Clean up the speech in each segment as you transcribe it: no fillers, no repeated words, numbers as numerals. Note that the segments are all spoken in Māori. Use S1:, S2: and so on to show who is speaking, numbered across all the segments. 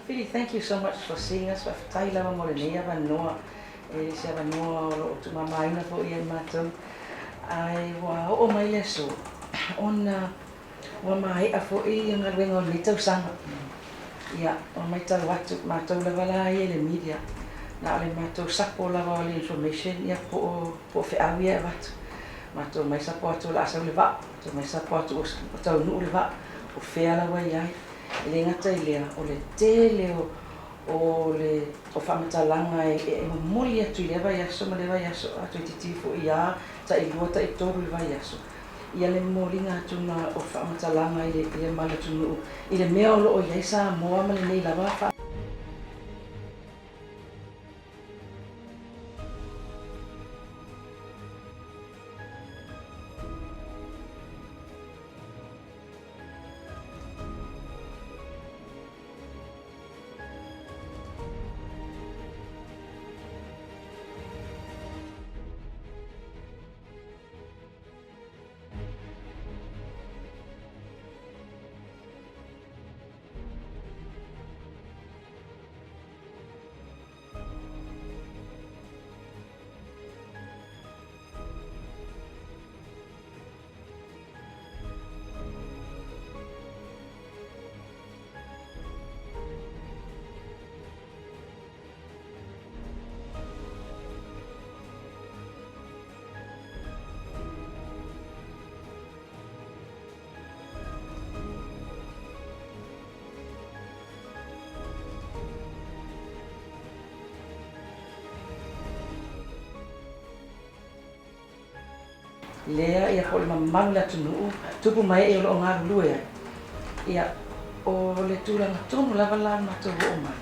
S1: Agafili, thank you so much for seeing us. Tailoma morenea vanoa, se vanoa o Tumaimano po ia matou. Ai wa o mai le so. Ona wa mai a fo I nga wengo ni tau sanga. Ia, o mai tau watu matou lava la le media. Na le matou sapo lava le information ia po FAAIloga watu. Matou mai sapo atu la asa le va. Mai sapo atu o tau nu le va. O fea la wai ai. Le ngata I lea o le tele o whamatalanga e moli atu I le vai aso ma le vai aso atu I titifo I a ta I lua ta I toru I vai aso. Ia le moli ngā tuna o whamatalanga I le malatunu I le mea o lo o iei Samoa ma le nei lava Lea ia ko le mamalu le atunuu, tupu mai e o loo ngā lue. Ia o le tūranga tonu lava la matou o mai.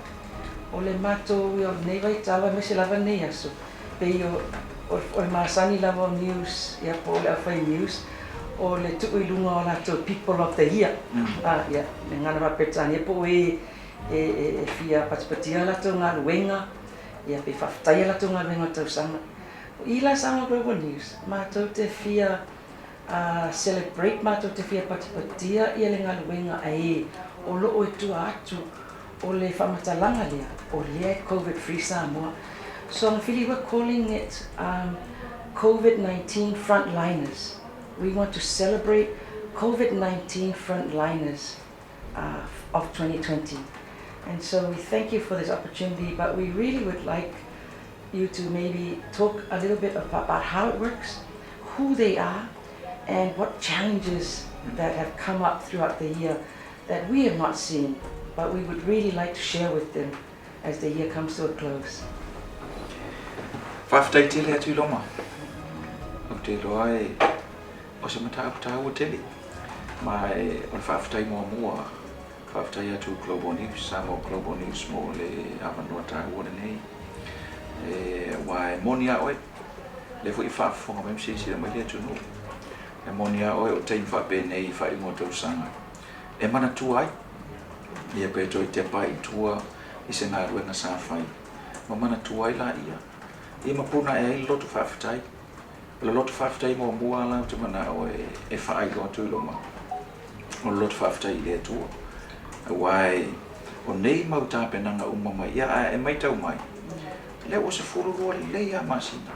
S1: O le matou I o nei vai tawa me se lava nei aso. Pei o le masani lava o news, ia po le awhai news, o le tuiloma o latou people of the year. Ia, le ngana wapetani, ia po e fia patipatia latou ngā luenga, ia pe whaftai latou ngā luenga tau sanga. Ila sama global news, matou te fia celebrate matou te fia patipatia ia le ngaluenga ai o loo e tua atu o le whamatalanga lea o lea COVID free Samoa. So Agafili, we're calling it COVID-19 frontliners. We want to celebrate COVID-19 frontliners of 2020. And so we thank you for this opportunity, but we really would like you to maybe talk a little bit about how it works, who they are, and what challenges that have come up throughout the year that we have not seen, but we would really like to share with them as the year comes to a close.
S2: Whaftai te lea Tuiloma. O te loa o se matau o tele. Mai o le whaftai mua. Whaftai atu Global News, Samoa Global News mo le awanua tāu o nei. Wai monia oi le fu I whaafonga mai msisi le mai le tunu e monia oi o teim whaapene I whaingo tau sanga e mana tu ai ia peto I te pai tua I se ngā ruenga sa whai ma mana tu ai la ia mapuna e ai lotu whaafitai le lotu whaafitai mo mua la te mana oi e whaailoga Tuiloma o lotu whaafitai I le tua wai o nei mau tāpenanga umama ia e mai tau mai le o se fururua le ia masina.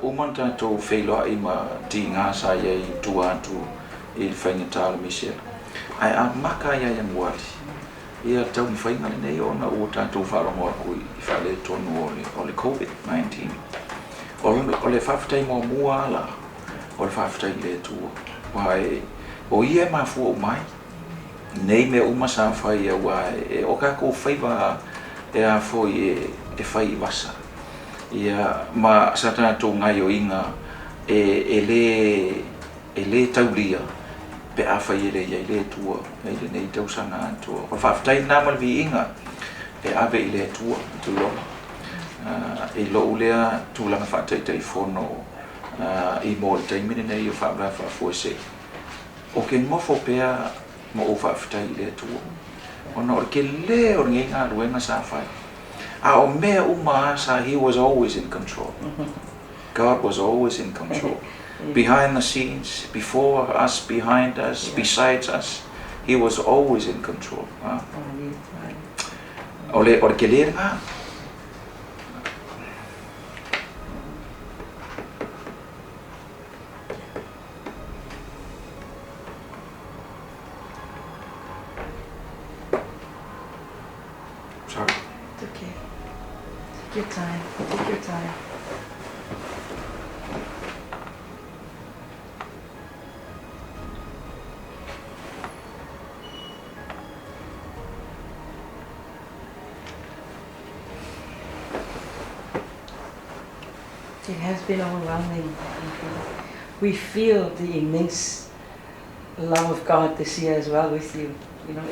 S2: Umanta to FAAILOGA I ma ti ngā sa ia I tua atu I whaingatala Michelle. Ai a maka ia ia muali. Ia tau ni whainga le nei o na o tātou wharongoa kui I whale tonu o le COVID-19. O le whawhatai mua la, o le whawhatai le tua. Wai, o ia mafua o mai. Nei me umasa whai ia wai, o kako whaiva e a foi e fai I wasa. Ia ma sa tātou ngai o inga e le taulia pe a fai ele ia I le tua e le nei tausanga atua. O whaftai nā malvi inga e ave I le tua Tuiloma. E lo ulea tūlanga Leo-Taitaifono I mo le taimine nei o Faalavelave. O ke mofo pea mo o whaftai I le tua. Ona o ke le o ngai ngā ruenga sa whai. A o mea uma sa he was always in control. God was always in control. Behind the scenes, before us, behind us, besides us, he was always in control.
S1: Ai.
S2: Ole ke lea nga. Sorry.
S1: It's okay. Take your time. Take your time. It has been overwhelming. We feel the immense love of God this year as well with you. You know,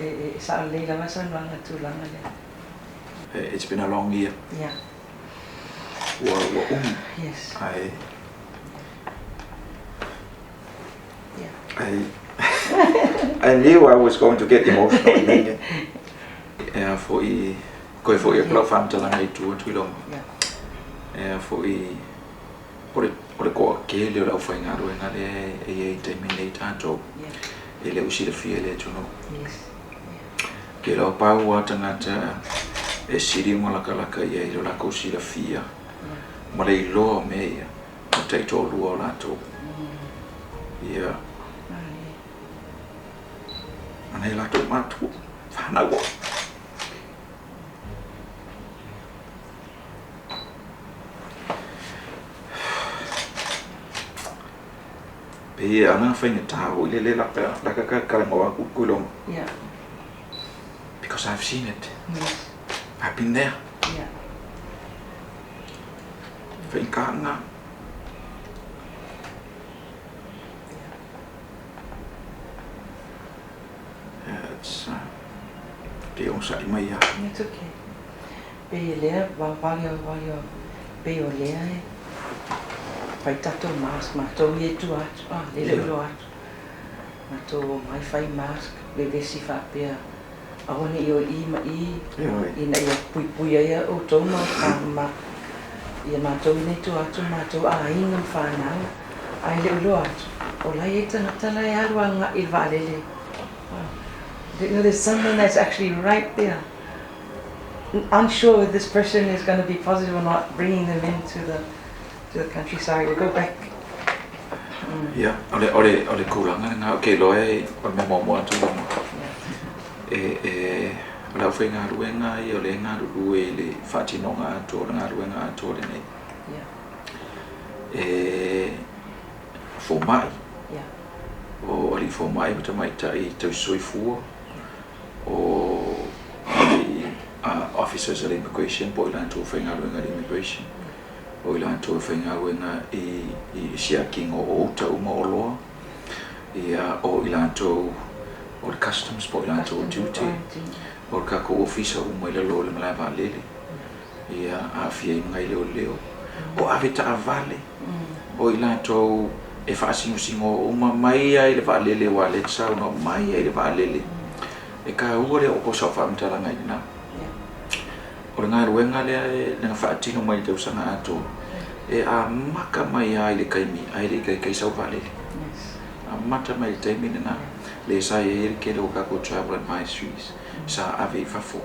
S2: It's been a long year.
S1: Yeah. Yes.
S2: I knew I was going to get emotional. Yeah, for I go for your club fam tala ngai tu Tuiloma. Yeah. For I ore ko ke le la aufaigaluega le taimine tatou. E le usi le fia le tunu.
S1: Yes.
S2: Ke la pau a tangata e siri malakalaka ia I la ko si la fia. Ma le loa mea o taitolua o latou. Ia. Ana I latou matu whanau. Pe ana whainga tāo I le laka karangoa Tuiloma.
S1: Yeah.
S2: Because I've seen it.
S1: Yes.
S2: I've been there.
S1: Yeah.
S2: Whainga. It's te o sa mai ya.
S1: It's okay. Pe lea valio pe o lea e pai tato mask matou I tu atu. Le lo atu. Matou mai fai mask le desi whapea. Awane I o ina I puipui ia o toma ma ia matou I tu atu matou a inga whanau. Ai le lo atu. O lai e tangata lai aruanga I valele. You know, there's someone that's actually right there. Unsure if this person is going to be positive or not, bringing them into the countryside. We'll go back.
S2: Yeah, ole kuranga nga ke loe o me mo atu mo. La aufaigaluega I ole galu'u e le fa'atinoga atu o le galuega atu o lenei.
S1: Yeah.
S2: Faamai.
S1: Yeah.
S2: O ali faamai ma tamaitai tausoifua o the officers of immigration po I latou aufaigaluega le immigration. O I latou aufaigaluega I siaking o tau maoloa. Ia o I latou o le customs po I latou duty. O le kako officer uma I le lo le Faalavelave. Ia afia I ngai leo. O ave ta'avale. O I latou e whaasingo uma mai ai le Faalavelave wa le tsau no mai ai le Faalavelave. E ka ua le o sa whaamtala ngai na. O le galuega le nga whaatino mai tau sanga ato. E a maka mai ai le kaimi, ai le kai sau Faalavelave. A mata mai le taimine na. Le sa e ke le o kako travel advisories. Sa ave fafo.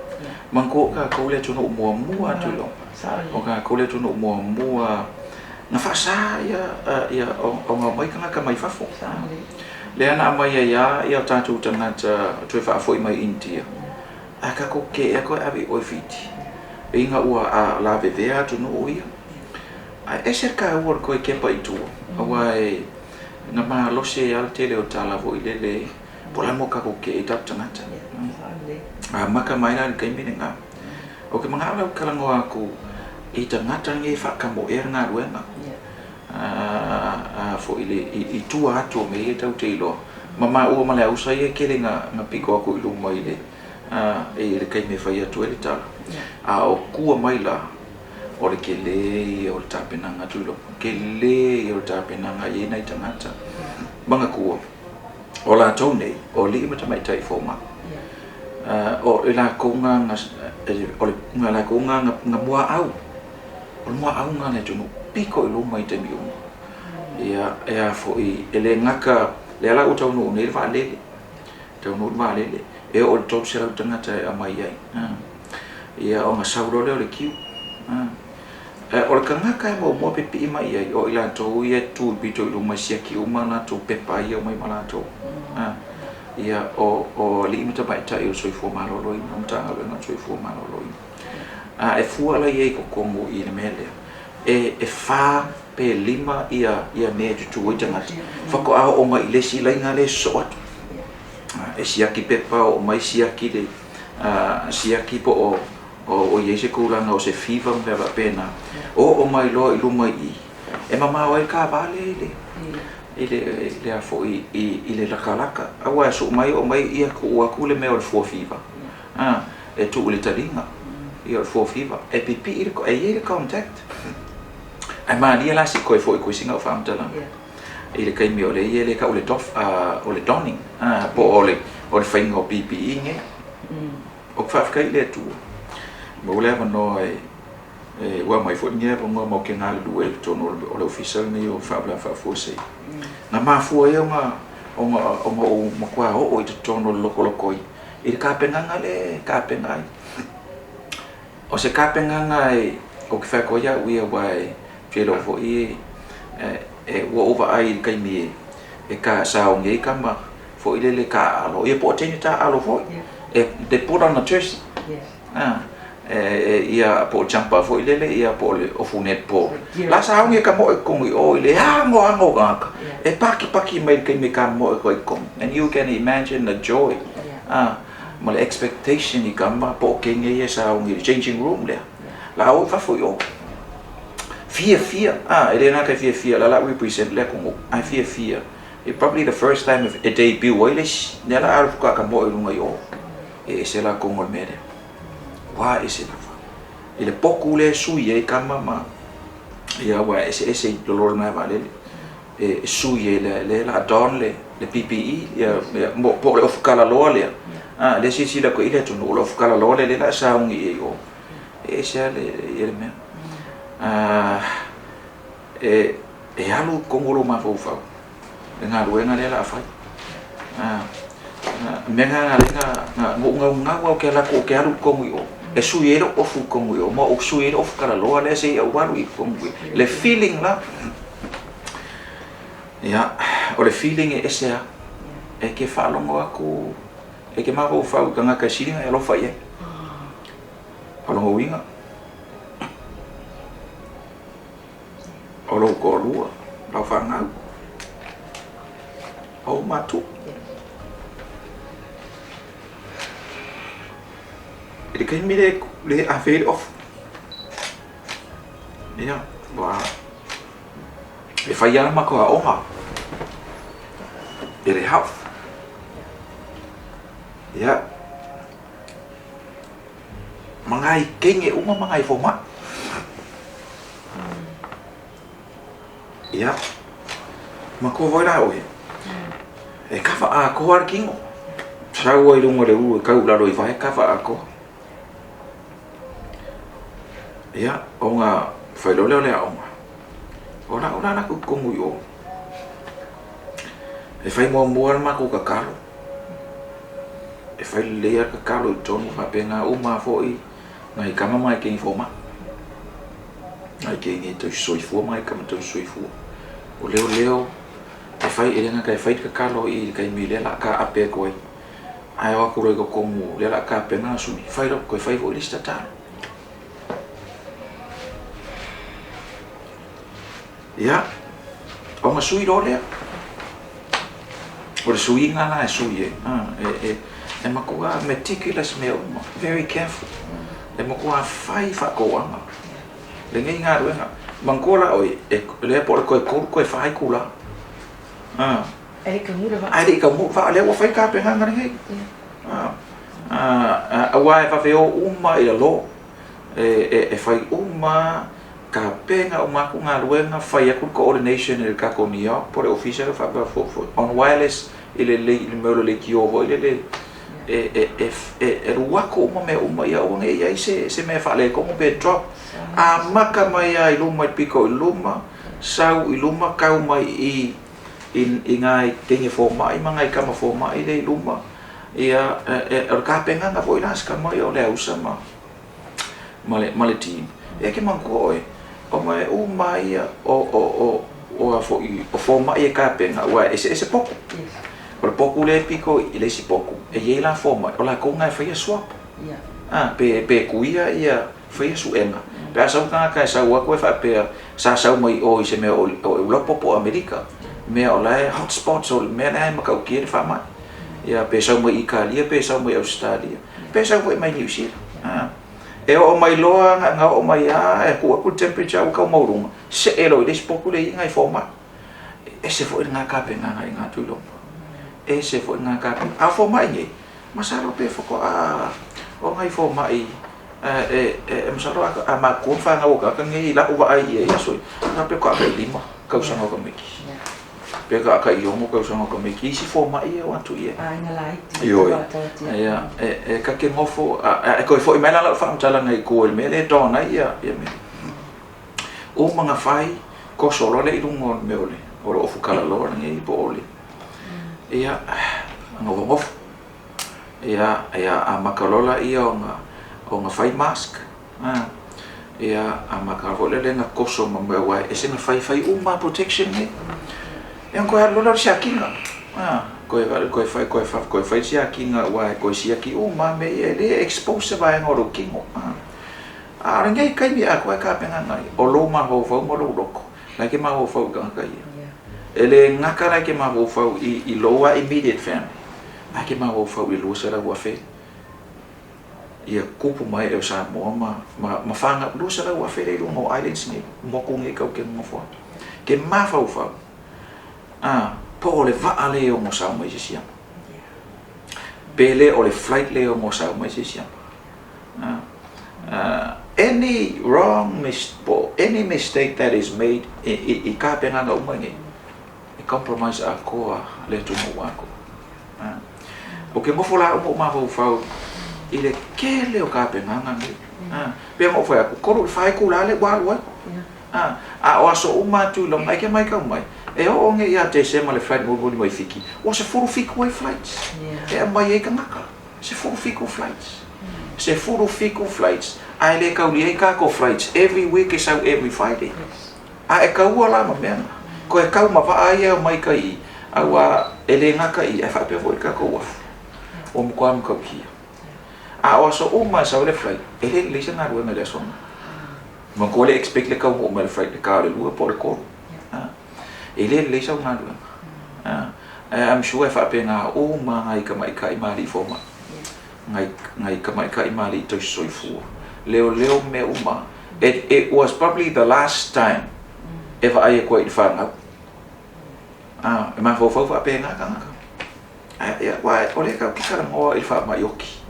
S2: Manko ka kaule tono mua Tuiloma. O ka kaule tono mua na whasa ia o ngā mai kanga ka mai fafo. Le ana mai ia tātou tangata tue whaafoi mai India. A ka ko ke e koe awe oi whiti. E inga ua a lave vea tunu o ia. A eser ka ua koe kepa I tua. Awa e nga maa lose al tele o tāla vo I lele. Pola mo ka ko ke e tap tangata. A maka mai na kai mine ngā. O ke mga alau kalango aku I tangata nge whakamo e ngā ruenga. Fo I tua atu me e tau te iloa. Mama ua male au sai e kere ngā piko aku I luma I le. E le kai me whai atu e le tala. A o kua mai la. O le ke le o le tāpenanga Tuiloma. Ke le o le tāpenanga I nei tangata. Manga kua. O la tau nei. O li ima Leo-Taitaifono. O le la konga o la konga nga mua au. O le mua au nga le tunu. Piko I luma I te miunga. Ia fo I ele ngaka le ala utau no nei Faalavelave. no vale e o to se la tanga te mai ai ia o ngasauro le kiu o le kangaka mo pepi mai ai o ila to ia tu bito lu masia ki uma na to pepa ia mai mala to ia o limita bai ta eu soi fo malo loi não tá na soi fo malo loi e fu ala ia ko kongo i le mele e fa pe lima ia me tu tanga fa ko a o mai le si lai ngale so e siaki pepa o mai siaki le siaki po o ye se kulanga o se fiva me va pena o mai lo i luma i e mama o ka vale ele a fo i le lakalaka awa so mai o mai ia ku aku le me o fo fiva e tu le talinga i o fo fiva e pipi i ko e ye contact ai ma dia la si ko fo ko singa o fam tala ele kai mi o le ye le ka o le dof o le donning po o le fainga o pipi nge o fa kai le tu mo le no wa mai fo nye po mo ke na lu e to no o le official ni o Faafusei na ma fu e o mo kwa o to no loko i ka penanga le ka pengai o se ka penanga o ke fa ko ya wi wa pelo fo i wo over ai kai mi e ka sa o nge ka ma fo ile le ka alo e po teni ta alo fo e de put on the church ia po champa fo ile ia po le ofunet po la sa nge ka mo ko ngi o ile ngo ga e paki mai kai me ka mo ko kom and you can imagine the joy mo le expectation I kamba po ke nge sa ngi changing room le la o fa fo yo fear ele na ka fear la represent le ko I fear it probably the first time of a debut oiles nela alfu ka mo ilunga yo e se la ko ngol mede wa ese na fa ele poku le suye kama ma ia wa ese dolor na vale e suye le la don le PPE ia mo po le of kala lo le le si la ko ile to no of kala lo le la sa ngi yo e se le me e alu kongolo ma fo fa nga ruenga le la fa menga nga wa ke la ko ke alu kongo e suero of kongo mo o suero of kala lo le se o walu I kongo le feeling la ya o le feeling e se e ke fa lo mo aku e ke ma fo fa nga ka silinga e lo fa ye alo winga o lo ko lua la fa nga o matu ele kai mi le affair of ya wa e fa ya ma ko o ma ele half ya mangai kenge uma mangai forma ya ma ko voi la oi e ka fa ko ar kingo sa o I lungo le u ka u la roi vai ka fa ko ya o nga fa lo le o na ku ko mu yo e fai mo ma ko ka kalo e fai le ka kalo ton fa pena uma fo I ngai kama mai ke informa ai ke ni to soi fu mai kama to soi fu o leo e fai ele nga ka fai ka kalo I kai mi le la ka ape ko ai wa ku ro ko mu le la ka pena su fai ro ko fai vo lista ta ya o ma sui ro le o le sui nga na sui e ma ko ga meticulous me very careful e ma ko fai fa ko anga le ngai nga ro nga mangola oi le por ko fai kula
S1: ai
S2: ka mu fa le wa fai ka pe hanga ngai wa fa fe o uma I lo e fai uma ka penga o maku nga luenga fai aku coordination e ka ko mia por official fa on wireless ile le melo le ki o ile e ruako mo me uma ia o nge ia se me fa le como be drop a maka mai ai luma piko luma sau I luma kau mai I ngai tengi forma I mangai kama forma I le luma ia o ka penga nga foi las ka mai o le usa male team e ke man ko o mai o mai o a fo mai e ka penga wa ese pouco o pouco le pico i le si pouco e ye la forma o la ko nga foi swap pe kuia ia foi suenga pe asa ka sa wa ko fa pe sa mai o se me o lopo America me o la hotspots o me na ma ka ki fa mai ia pe sa mai Italia pe sa mai Australia pe sa mai New Zealand e o mai loa nga o mai e ku temperature o ka maurunga se elo des pouco le ngai forma e se foi nga ka pe nga Tuiloma e se foi nga ka a forma ngai masaro pe foko o ngai forma masaro a ma ku fa nga o ka ngai la o ai e so na pe ko ka lima ka usa ngo ka meki pe ka ka yo mo ka usa ngo ka meki si forma o atu
S1: ai nga lai
S2: yo ia ka ke ngofo ko foi mai la fa mtala ngai ko me le tona ia me o mga fai ko solo le irungo me ole o fu kala lo ngai po ole ia ngof ia a makalola ia o nga fai mask ia a makalola le nga koso ma wa ese nga fai uma protection ni e ko ya lo shakinga ko fai shakinga wa ko shaki uma me le expose ba ngoro kingo a ngai kai mi a ko ka penga ngai o lo ma ho fo mo lo loko la ke ma ho fo ga kai ele ngakara ke ma ho fo I lower immediate family a ke ma ho fo I lo sera wa fe ia kupu mai e Samoa ma fanga lo sera wa fe le no islands ni mo ko ngai ka ke mo fo ke ma fo po le va ale o mo sa mai sia pele o le flight le o mo sa mai sia any any mistake that is made I ka pena nga umangi I compromise a koa le tumu wako o ke ngofo la o ma fo I le kele o ka pena nga pe mo fo ko ro fai ku la le wa o so uma Tuiloma ai ke mai ka mai e o nge ia te se male flight mo mai fiki o se furu fiku ai flights e mai e ka ngaka se furu fiku flights ai le ka uli ka ko flights every week is out every Friday a e ka ua la ma mena ko e ka ma va ai mai ka I awa ele ngaka I e fa pe vo ka ko wa o mo kwa mo ka ki a o so uma sa le flight ele le se na ru na le so mo ko le expect le ka mo le flight le ka le lu po le ko ele le sa na ru I'm sure if I penga o ma ngai ka mai ka I mali fo ma ngai ka mai ka I mali to soifu leo me uma it was probably the last time ever I quite found out e ma fo fa penga ka ya wa ole ka kikara mo I fa mai yoki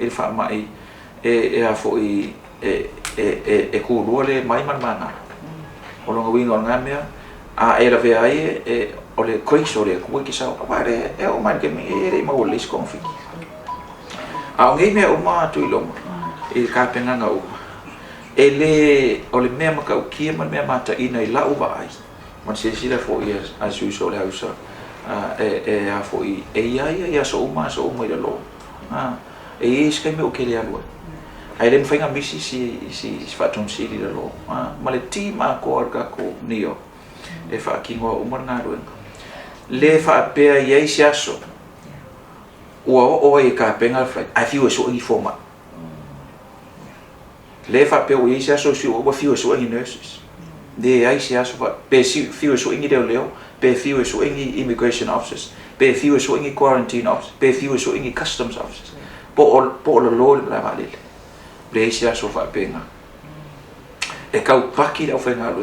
S2: il fa mai e a fo e ku role mai mana o longa wingo ngamia era ve ai ole koisore ku ki sa pare e o man ke me e ma o lis konfiki a ngai me o ma Tuiloma I ka penga nga o ele ole me ma ka ki ma me mata ina I la o vai man se sila fo years as usual hausa e a fo I ia so ma I lo e ska me o ke le alo ai le fainga misi si Faatonu si lo ma le ti ma ko ka ko NEOC e fa kingo o mana ro le fa pe ye siaso o e ka penga flight I feel so I forma le fa pe o ye siaso si o feel so I nurses de ai siaso fa pe si feel so I de leo pe feel so I immigration officers pe feel so I quarantine officers pe feel so I customs officers po lo la vale le siaso fa penga e ka paki da fa na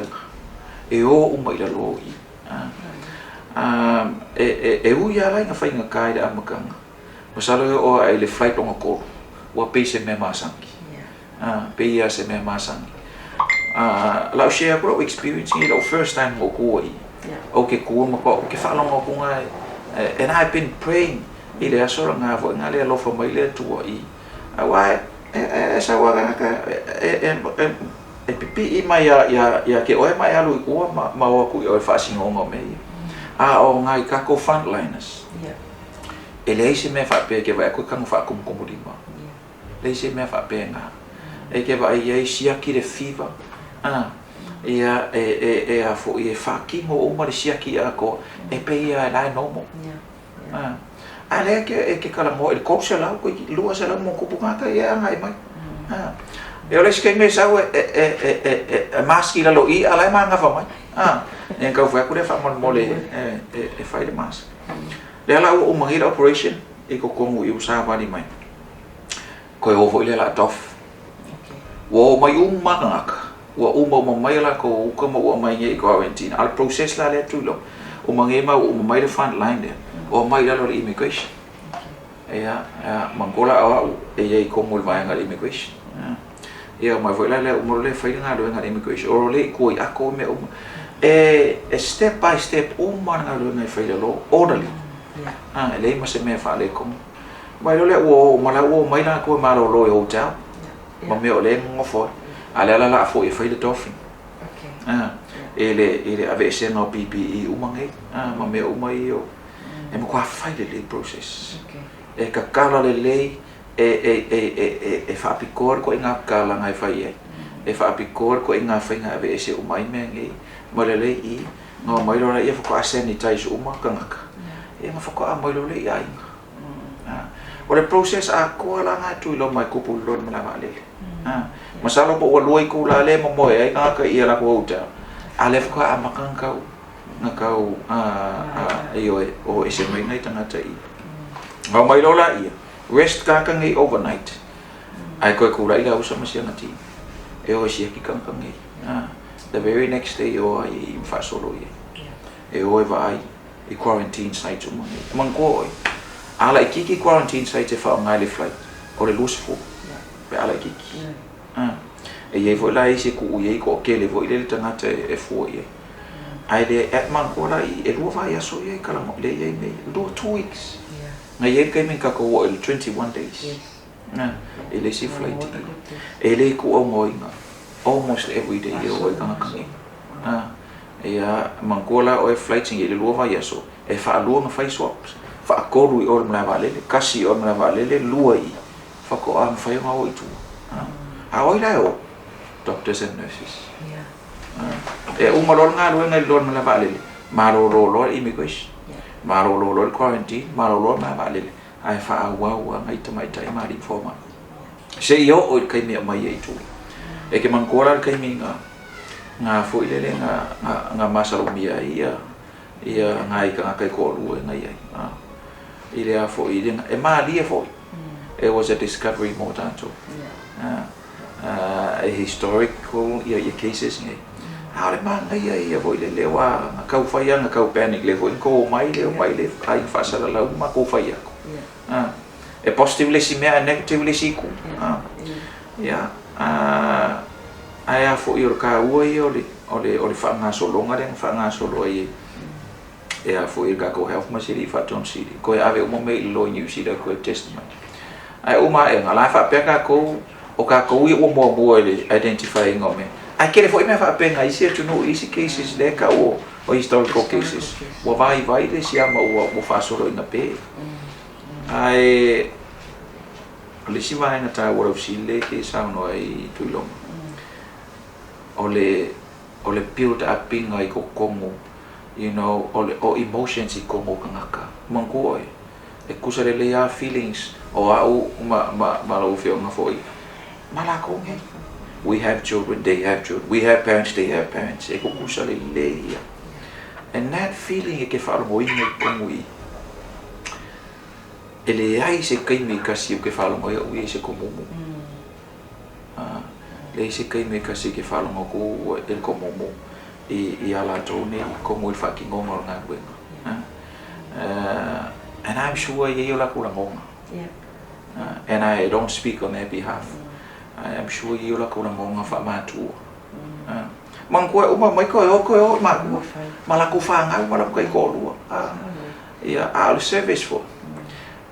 S2: e o uma I lo I u ya la nga fa nga kai da makanga masalo o ai le flight longa ko wa pe se me masangi pe ia se me masangi la share pro experience I lo first time mo ko I okay ko mo ko ke fa longa ko nga and I've been praying I le aso nga vo nga le lo fa mai le tu I wa sa wa ka e pipi I mai ya ke o mai alu ko ma o ku o fa singo me o ngai ka ko frontliners ele se me fa pe ke va ko kan fa kum komulima le se me fa pe nga e ke va ia sia ki de fever ia a fo ia fa ki mo o ma sia ki a ko e pe ia la no mo ale ke kala mo el ko se la ko lu se la mo ko pukata ia ngai mai eu le ke me sa e maski la lo i ala ma nga fa mai en ka fa ko le fa mo le e fa le mask le la o mangira operation e ko kongu i Savali mai ko o vo le la tof wo mai mangaka wo mai la ko ko mo mai nge quarantine al process la le tulo o mangema o mai le front line de o mai la lo immigration mangola awa e ko mo vai nga immigration mai voi la le o mo le fa nga lo nga immigration o le ko i ako me step by step o man nga lo nga fa lo orderly le ma se me fa le kom mai lo le o ma la o mai la ko ma lo hotel ma me o le ngofo ala la fo e fa le dolphin ele ave se no PPE umange ma me o mai o e mo kwa fa le process e ka kala le e fa picor ko inga kala ngai fa e fa picor ko inga fa inga ave se o mai me nge mo le I no mai lo ia ko sanitize uma kangaka e ma fa mo lo le ai o le process a ko la nga Tuiloma ko pulon ma la le masalo po wa loi ko la le mo e ka ka ia la ko uta ale ko a makanga na ka io o ese mai nai tanga tai ma mai lo la ia rest ka ka ngi overnight ai ko la ila usa masia ngati e o sia ki kan ngi the very next day o ai fa solo e o vai e quarantine site mo man ko ala iki quarantine site e fa ngai le flight o le lusfo pe ala iki e ye vo la ise ku ye ko ke le vo ile tanga te e fo ye ai de at man ko la e lo va ya so ye kala mo le ye me do 2 weeks na ye ke min ka ko 21 days ele si flight ele ku o mo inga almost every day ye o kanga kangi ya man ko la o flight ye le lo va ya so e fa lo na fa swaps fa ko ru o mla vale kasi o mla vale le luai fa ko am fa ma o itu oi la o doctors and nurses e o malol nga lo ngai lon mla vale malo lo immigration malo lo quarantine malo lo ma vale ai fa wa ngai mai tai ma ri forma se yo o kai me mai itu e ke man ko la kai mi nga fo ile nga masalo mia ia ngai ka kai ko lu ngai ai ile a fo ile e ma li fo it was a discovery more tanto a historical your cases ngai ale ma ngai ia fo ile le wa ka fa ia nga ka panic le fo ko mai le ai fa sala la ma ko fa ia e positively si me negatively si ku ai a fo ir ka oi ole fa nga so longa den fa nga so lo e a fo ir ka ko health ma siri Faatonu siri ko ave o me lo new siri ko testimony ai uma e ngala fa pe ka ko o ka ko i o mo ele identifying o me ai kere fo me fa pe nga isi to know isi cases le ka o historical cases o vai le si ama o fa so ro na pe ai le si vai na ta wo si le ke sa no ai Tuiloma ole build up pinga I ko komo you know o emotions I komo kangaka mangko e kusare le ya feelings o au ma lo feel na foi malako nge we have children they have children we have parents they have parents e ko kusare le ya and that feeling e ke fa mo I komo I ele ai se kai mi kasi o ke fa mo I se komo le se kai me kasi ke fa mo ko el komo I ala tone como il fucking ngomor nga wenga and I'm sure ye la kula ngoma and I don't speak on their behalf I am sure ye la kula ngoma fa matu man ko uma mai ko ma la ko fa nga ma la ko lu ya al service for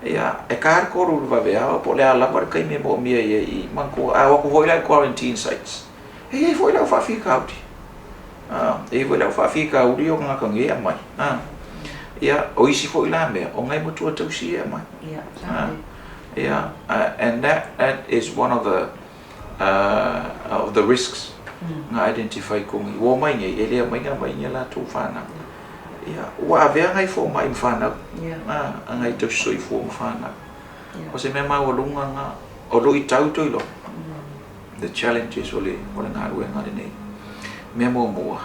S2: ya e kar ko ru va vea po le ala par kai me mo mia ye man ko a ko voi la quarantine sites e foi la fa fica out e voi la fa fica o rio nga ka nge mai Ia, o isi fo ila mea, o ngai motua tausi e mai. Yeah, and that is one of the risks nga identify kongi. Wo mai ngai, ele mai nga mai nga la tu whana. Yeah, wa avea ngai fo mai mwhana. Ngai tau soi fo mwhana. O se mea mau alunga nga, o lo I tau toilo. The challenges o le ngā rue ngā nei. Mea mua.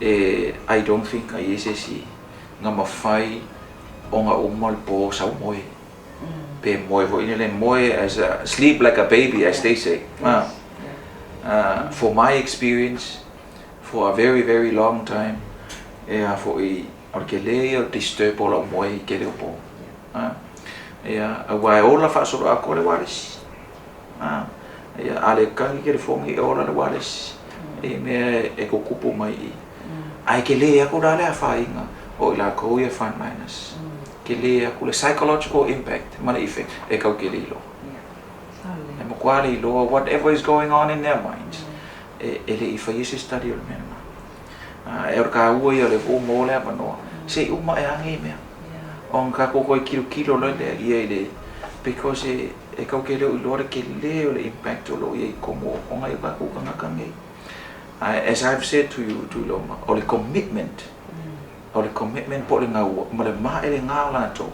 S2: I don't think I esesi nga mawhai o ngā umal po sau moe. Pe moe vo inele moe as a sleep like a baby, as they say. For my experience, for a very, very long time, for o ke leo disturb o la moe I ke leo po. Wai ola whaasoro a kore waris. Ale kangi ke le fongi e ola le waris. Mea e ko kupu mai I. Ai ke lea ko rale a whainga o ila kou ia frontliners. Ke lea ko le psychological impact, mana effect, e kau ke lilo. E mo kwa lilo, whatever is going on in their minds. Ele I whaiese study o le mena. E ora ka ua I o le vo mo le apanoa. Se uma e angi mea. On ka koko I kilo le ia I le. Because e kau ke leo I loa ke leo le impact o lo ia I komo. O ngai ka kuka ngakangi. As I've said to you, Tuiloma, o le commitment. O le commitment po le ngau, ma le maa le ngau lato.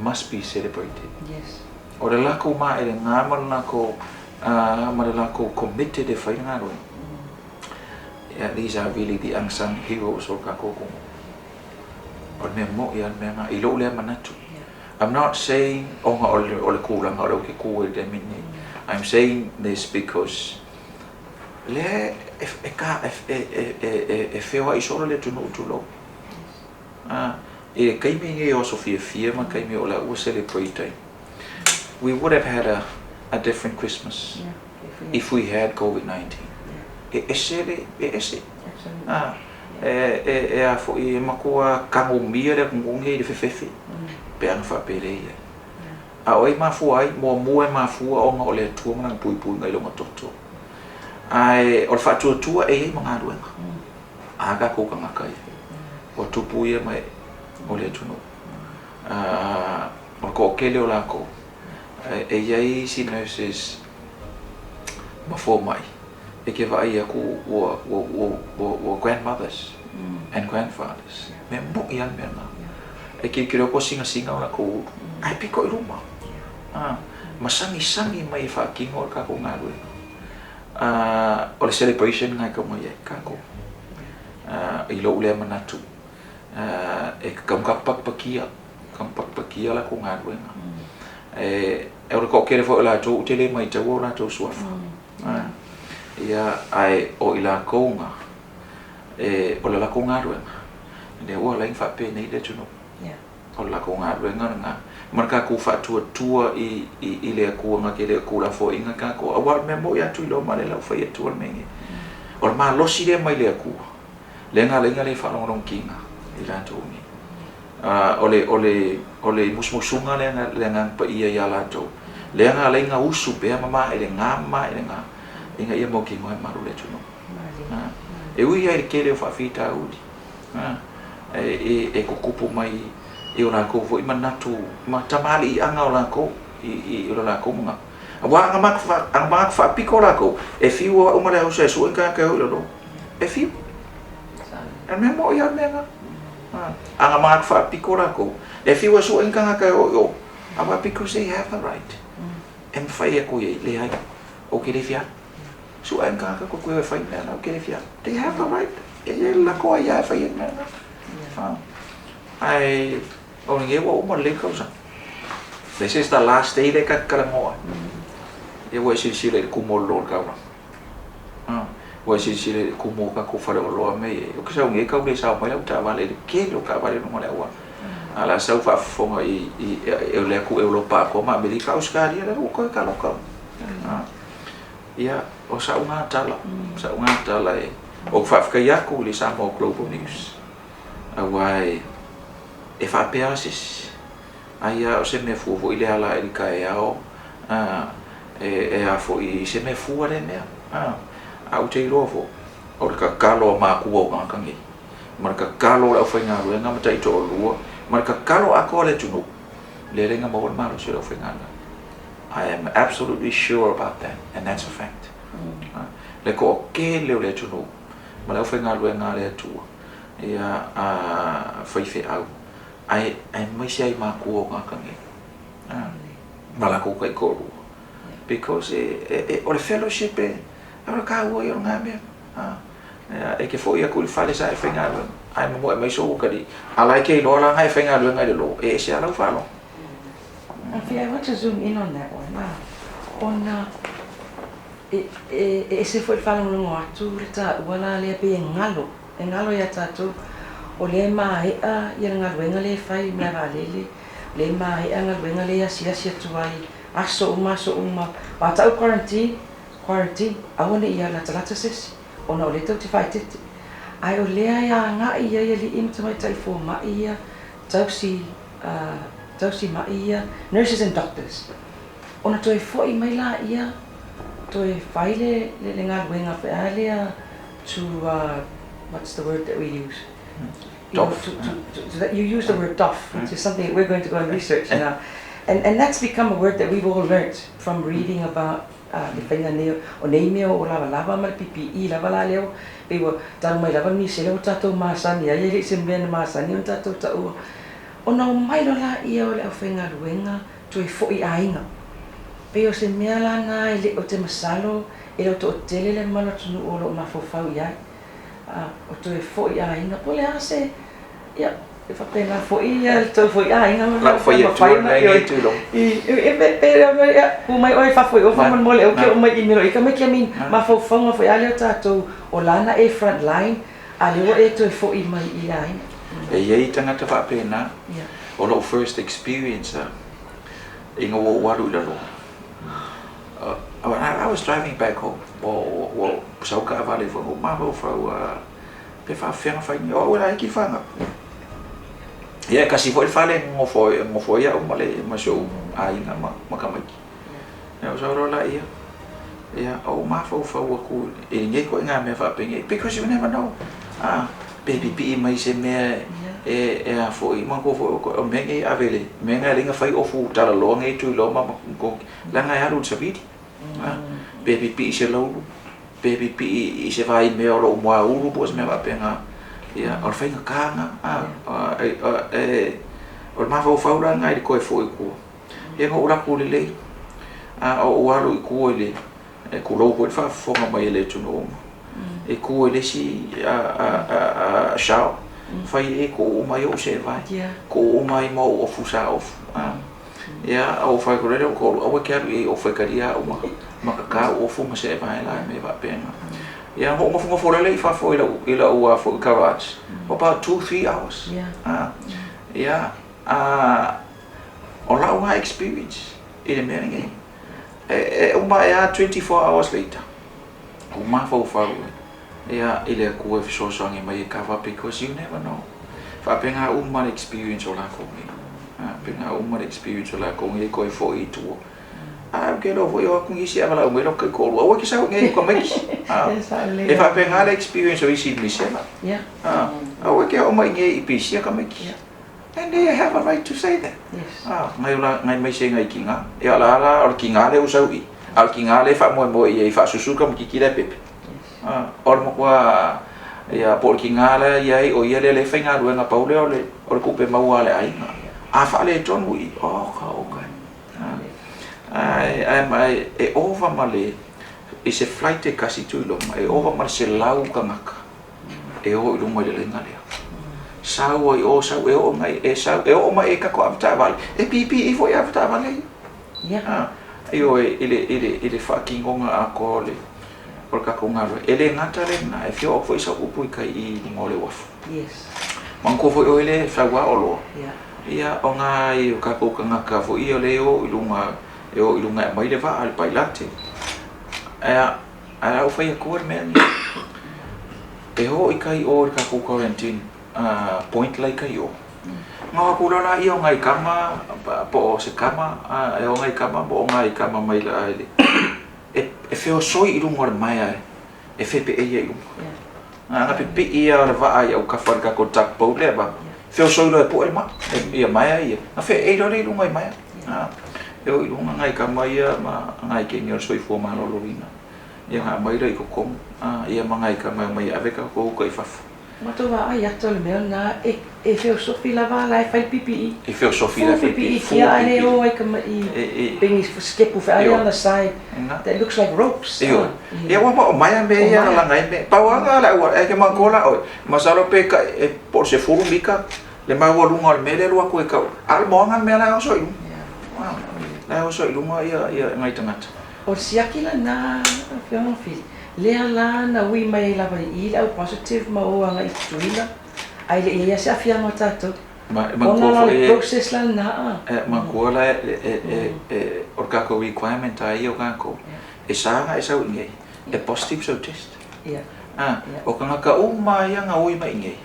S2: Must be celebrated.
S1: Yes.
S2: O le lako maa le ngau ma le lako committed e whai ngā roi. These are really the unsung heroes o ka koko. O le mea mo I an mea ngā, I lo le manatu. I'm not saying o le kūranga o le ke kūe le mini. I'm saying this because le whewa I solo le tunu utulo. E kaimi nge o Sofia ma kaimi o la ua celebrate. We would have had a different Christmas if we had COVID-19. A fo I makua kangomia le kungunge I whewhewe. Pe anga whapere ia. A oi mafua ai, mua mafua o ngā o le atua manang puipui ngai longa toto. Ai o le whatuatua e mga ruenga. Aga kouka ngakai. O tupu ia mai o le tunu. O ko kele o lako. E iai si nurses mafomai. E ke vai aku o grandmothers and grandfathers. Me mo ian me na. E ke kiro ko singa o lako. Ai piko I ruma. Masangi mai whakingo o kako ngā ruenga. O le celebration ngai ka mai kako I lo le manatu e kam pakpakia la ko ngā ruenga e o ko kere fo la to tele mai te wo la to suafa ia ai o ila konga e o la ko ngā ruenga le o la infa pe nei le tuno o la ko ngā ruenga nga marka ku tua I le ku nga ke le ku la fo inga ka ko awal me mo ya Tuiloma le la fa ya tu me ngi o ma lo si le mai le ku le nga le fa long kinga I la to ni o le musmusunga le nga pa ia ya la to le nga usu pe mama ele nga inga ia mo ki mo ma le tu no e ui ai ke le fa fita udi e ko kupu mai I ona ko vo I manatu ma tamali anga ola ko I ola ko mga wa anga mak fa piko la ko e fiu o mara o se su ka o lo e fiu e me mo ia me nga anga mak fa piko la ko e fiu su ka o aba because they have the right em fai ko le ai o ke le fia su ka ko e fai na o ke le fia they have the right e la ko ia fai na ai o nge wo mo le causa. This is the last day de kakalamoa. E wo si le kumo lo ka wa. Wo si le kumo ka ku fare o lo me. O ka sa nge ka le sa mai ta vale ke lo ka vale no le wa. Ala sa fa fonga I le ku Europa ko ma America Australia le ko ka lo ka. Ia o sa unga tala. Sa unga tala e. O fa ka ya ku le Samoa'S Global News. Awai e fa peasis aia o se me fu ile ala I ka e ao e a fo I se me fu ale me a u te rofo o ka kalo ma ku o ka ngi Marka kalo la aufaigaluega ma taʻitoʻolua ma le kakalo ako le tunu le lenga mo le malo se aufaigaluega. I am absolutely sure about that, and that's a fact. Le ko ke le tunu ma le aufaigaluega le atua ia faife au ai mai se ai makuo gakange ma la ko kai koru because o le fellowship ora ka wo yo nga me e ke foi a kul fale sa fenga ai mo mai so kali ala ke no la ngai fenga lu ngai lo e se ala falo.
S1: I want to zoom in on that one. On se foi falo no atu ta wala le pe ngalo ya tatu o le mai ia ngaluenga le fai me valele le mai ngaluenga le asia tuai aso uma pa ta quarantine awone ia la talata ses ona o le tau te fai tete ai o lea ia nga ia li im Leo-Taitaifono ma ia tausi ma ia nurses and doctors ona toi foi mai la ia toi fai le ngaluenga pe alea to what's the word that we use? You use the word tough, which is something that we're going to go and research now. And that's become a word that we've all learned from reading about the whainganeo o neimeo o lava ma PPE lava la leo pe wa tau mai lava ni se leo tatou masani ai ele se mena masani on tatou taua ona o mai lo la ia o le aufaigaluega toe foʻi aiga pe o se mea lana e le o te masalo e lo toʻatele le malatunu o loo mafofau i ai o toe foʻi aiga po le ase ia e whapena foʻi ia tau foʻi aiga
S2: la foi tu nei tu lo
S1: e pera o mai oi fa foi o fa mo le o ke o mai i mero i ka mai ke min mafofau ma foi ale o tatou o lana e frontline ale o e toe foʻi mai i ai
S2: e iai tagata faapena o loo first experience inga ua walu i lalo. I was driving back home o sauka avale fo ma fo pe fa fenga fa ni o la ki fanga ia kasi foi fale mo foi ia o male ma show ai na ma kamaki ia o so la ia o ma fo ku e nge ko nga me fa pengi because you never know baby pi mai se me a foi ma ko fo o mengi avele menga linga fai o fu tala lo ngai Tuiloma ko la nga ya ru sabiti baby pi se lo baby pi se vai me o lo mo uru pos me va penga ia o fai kanga o ma fo faura ngai ko foi ku e ngo ura ku le o walu ku le e ku lo ko fa fo ma mai le tuno e ku le si shao fai e ko mai o se vai ko mai mo o fusa of ia o fai ko le ko o ke ari o fai karia o ma ka o fu ma se vai la me va pena ia ho mo fu le fa fo ila o fo garage about 2-3 hours ia o la wa experience in America o ma ia 24 hours later o ma fo ia ile ku e so so ngi mai ka fa because you never know fa penga uma experience o la ko mi penga uma experience o la ko ngi ko fo i tu ke lo foi o ku ngi sia bala o me lo ko o ki sa ngi ko mai e fa penga la experience o isi mi se o ke o mai ngi i pisia ka mai and they have a right to say that ngai mai se ngai kinga e ala o kinga le usau i al kinga le fa mo i fa susu ka ki le pepe or mo kwa ia por kingala ia o ia le fainga ruenga paule o kupe maua le ai fa le ton wi okay ai e over male is a flight e kasi Tuiloma e over male se lau kangaka e o lu mo le ngale sau o sau e o mai e sau e o mai ka ko afta vale e pipi e foi afta vale io ile fucking onga akole por ka ko ngalo ele ngatare na e fio foi sa upui kai i ngole waf man ko foi ele sa wa olo ia onga i ka ko ngaka fo i ole o ilunga mai le va al pailate o foi ko men e ho i kai o ka ko quarantine point like kai o nga ko la i o ngai kama po se kama e o ngai kama bo ngai kama mai la e feo soi i lunga mai ai e fe pe e Nga pipi ia le va ai au ka fa ka ko tak po le ba. Feo so lo po ma. Ia mai ia. Na fe e lo le lunga mai. Eu lunga ngai ka mai ma ngai ke ngor so I fo ma lo lina. Ia nga mai le ko kom. Ia mangai ka mai ave ka ko ko fa.
S1: Mato va ai ato le mea na e feo sofi lava lai fai pipi.
S2: E feo sofi la
S1: pipi. Ia ai o ai ka mai bingis skip of ai on the side. That looks like ropes.
S2: Ia wa ma mai me ia la ngai me. Pa wa la wa e ke mangola o. Masalo pe ka e por se furu mika le ma wa lunga le mele lo ko e ka. Al monga me la so I. La so I lunga ia ngai tangata.
S1: O siakila na feo fi. Lea la na ui mai lava I au positive ma o anga I tuila. Ai le ia se afia ma tato.
S2: Ma
S1: process la na.
S2: Ma kola or kako requirement ai o kako. E sanga e sau ngai. E positive so test. O kanga ka uma ia nga ui mai ngai.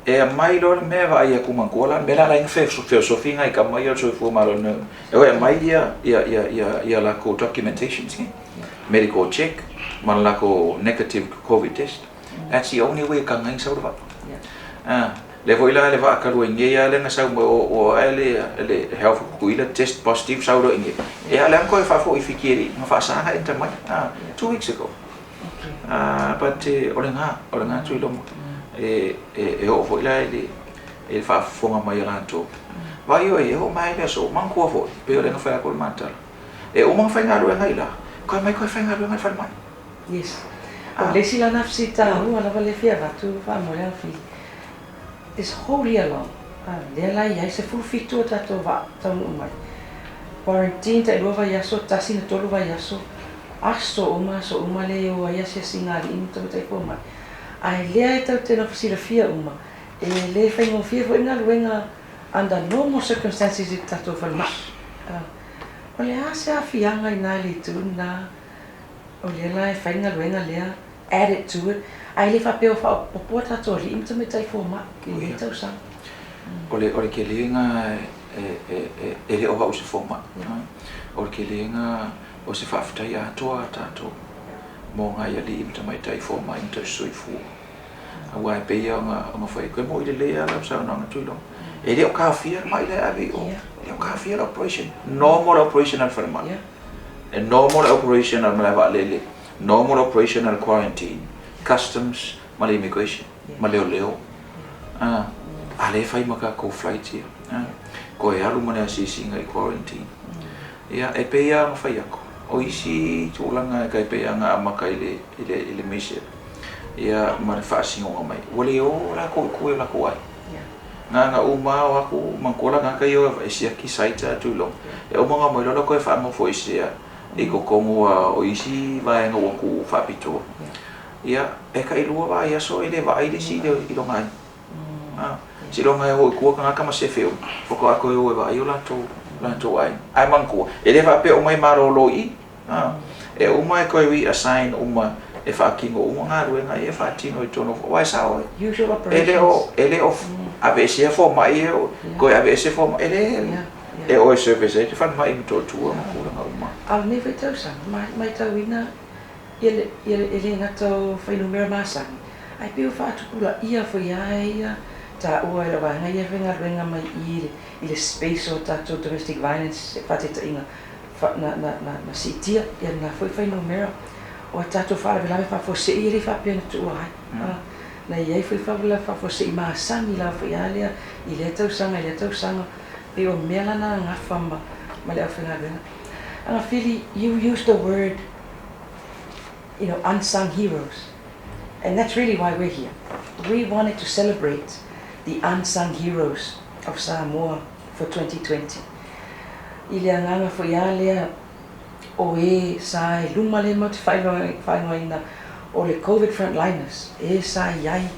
S2: E mai lo me va ia ku mangola me la in filosofia ngai ka mai o so fu malo no. E mai ia la ko documentation ngai. Medical check. Malako negative COVID test. That's the only way ka ngai sau va. Le voila le va ka lo ngia le nga sau o le health kuila test positive sau do ngia. E ala ko fa fo ifikiri nga fa sa ha mai 2 weeks ago. But orenga Tuiloma e o voila e fa fo nga mai la to. Va yo e o mai le so man ko fo pe o le nga fa ko mantal. E o man fa nga lo nga ila. Ko mai ko fa nga lo nga fa mai.
S1: Yes. Lesi la nafsi tahu ala vale fia vatu fa mola fi. This whole year long. Le la ia se fu fitu tato va tau mai. Quarantine ta lova yaso tasina tolu va yaso. Aso uma le o ia se singali in to tai po mai. Ai le ta te na fasi la fia uma. E le fa ngo fia vo ina luenga under normal circumstances it tato fa mai. O le asa fianga ina le tu na o le lai whainga luenga lea, add it to it. Ai le whapeo whaopopoa tato li imta me tai fōma, ki le tau sang.
S2: O le ke leenga e le oha o se fōma. O le ke leenga o se whaafitai atoa tato. Mō ngai ali imta mai tai fōma imta sui fū. A wai peia o ngā whai koe mo I le lea lau sao nanga Tuiloma. E le o kawhia mai le avi o. Le o kawhia operation. Normal operational whanama. A normal operational lele, normal operational quarantine, customs, male immigration, male leo. Ale fai maka ko flight here. Ko e alu mana sisi ngai quarantine. Ia e pe ia ma fai ako. O isi tulanga kai pe nga maka ile mission. Ia ma fa singo mai. Wale o la ko la ko ai. Nga uma o aku mangkola nga kayo e sia ki saita Tuiloma. E o mga mai lo ko e fa mo fo isia. E ko kongo o isi vai nga waku whapito. Ia, e ka ilua vai aso ele vai le si le ilongai. Si longai hoi kua ka ngaka ma se feo. Whako ako e oe vai o lanto ai. Ai mankua. Ele wape o mai maro lo I. E uma e koe wi assign uma e whakingo uma ngā ruenga e whatino I tono. Wai sa oe.
S1: Usual operations.
S2: Ele o ave se fo mai e o. Koe ave se fo mai ele. E oi service e te whan mai mito tua ma kura ngā uma.
S1: Al ne vai tau sang, mai tau ina ele ngato whainumera māsangi. Ai pio whātukula ia whai aia, ta ua e la wanga ia whenga ruenga mai I le space o tato domestic violence, whateta inga na sitia, ia na whainumera. O tato Faalavelave Faafuasei ere whapia na tua ai. Na iei Faalavelave Faafuasei māsangi la whai alea, I le tau sanga, e o mea lana ngafa ma le awhenga ruenga. Agafili, you used the word, unsung heroes. And that's really why we're here. We wanted to celebrate the unsung heroes of Samoa for 2020. I le anganga fo ia lea o e sa e luma le mau te whaingoina o le COVID frontliners. E sa iai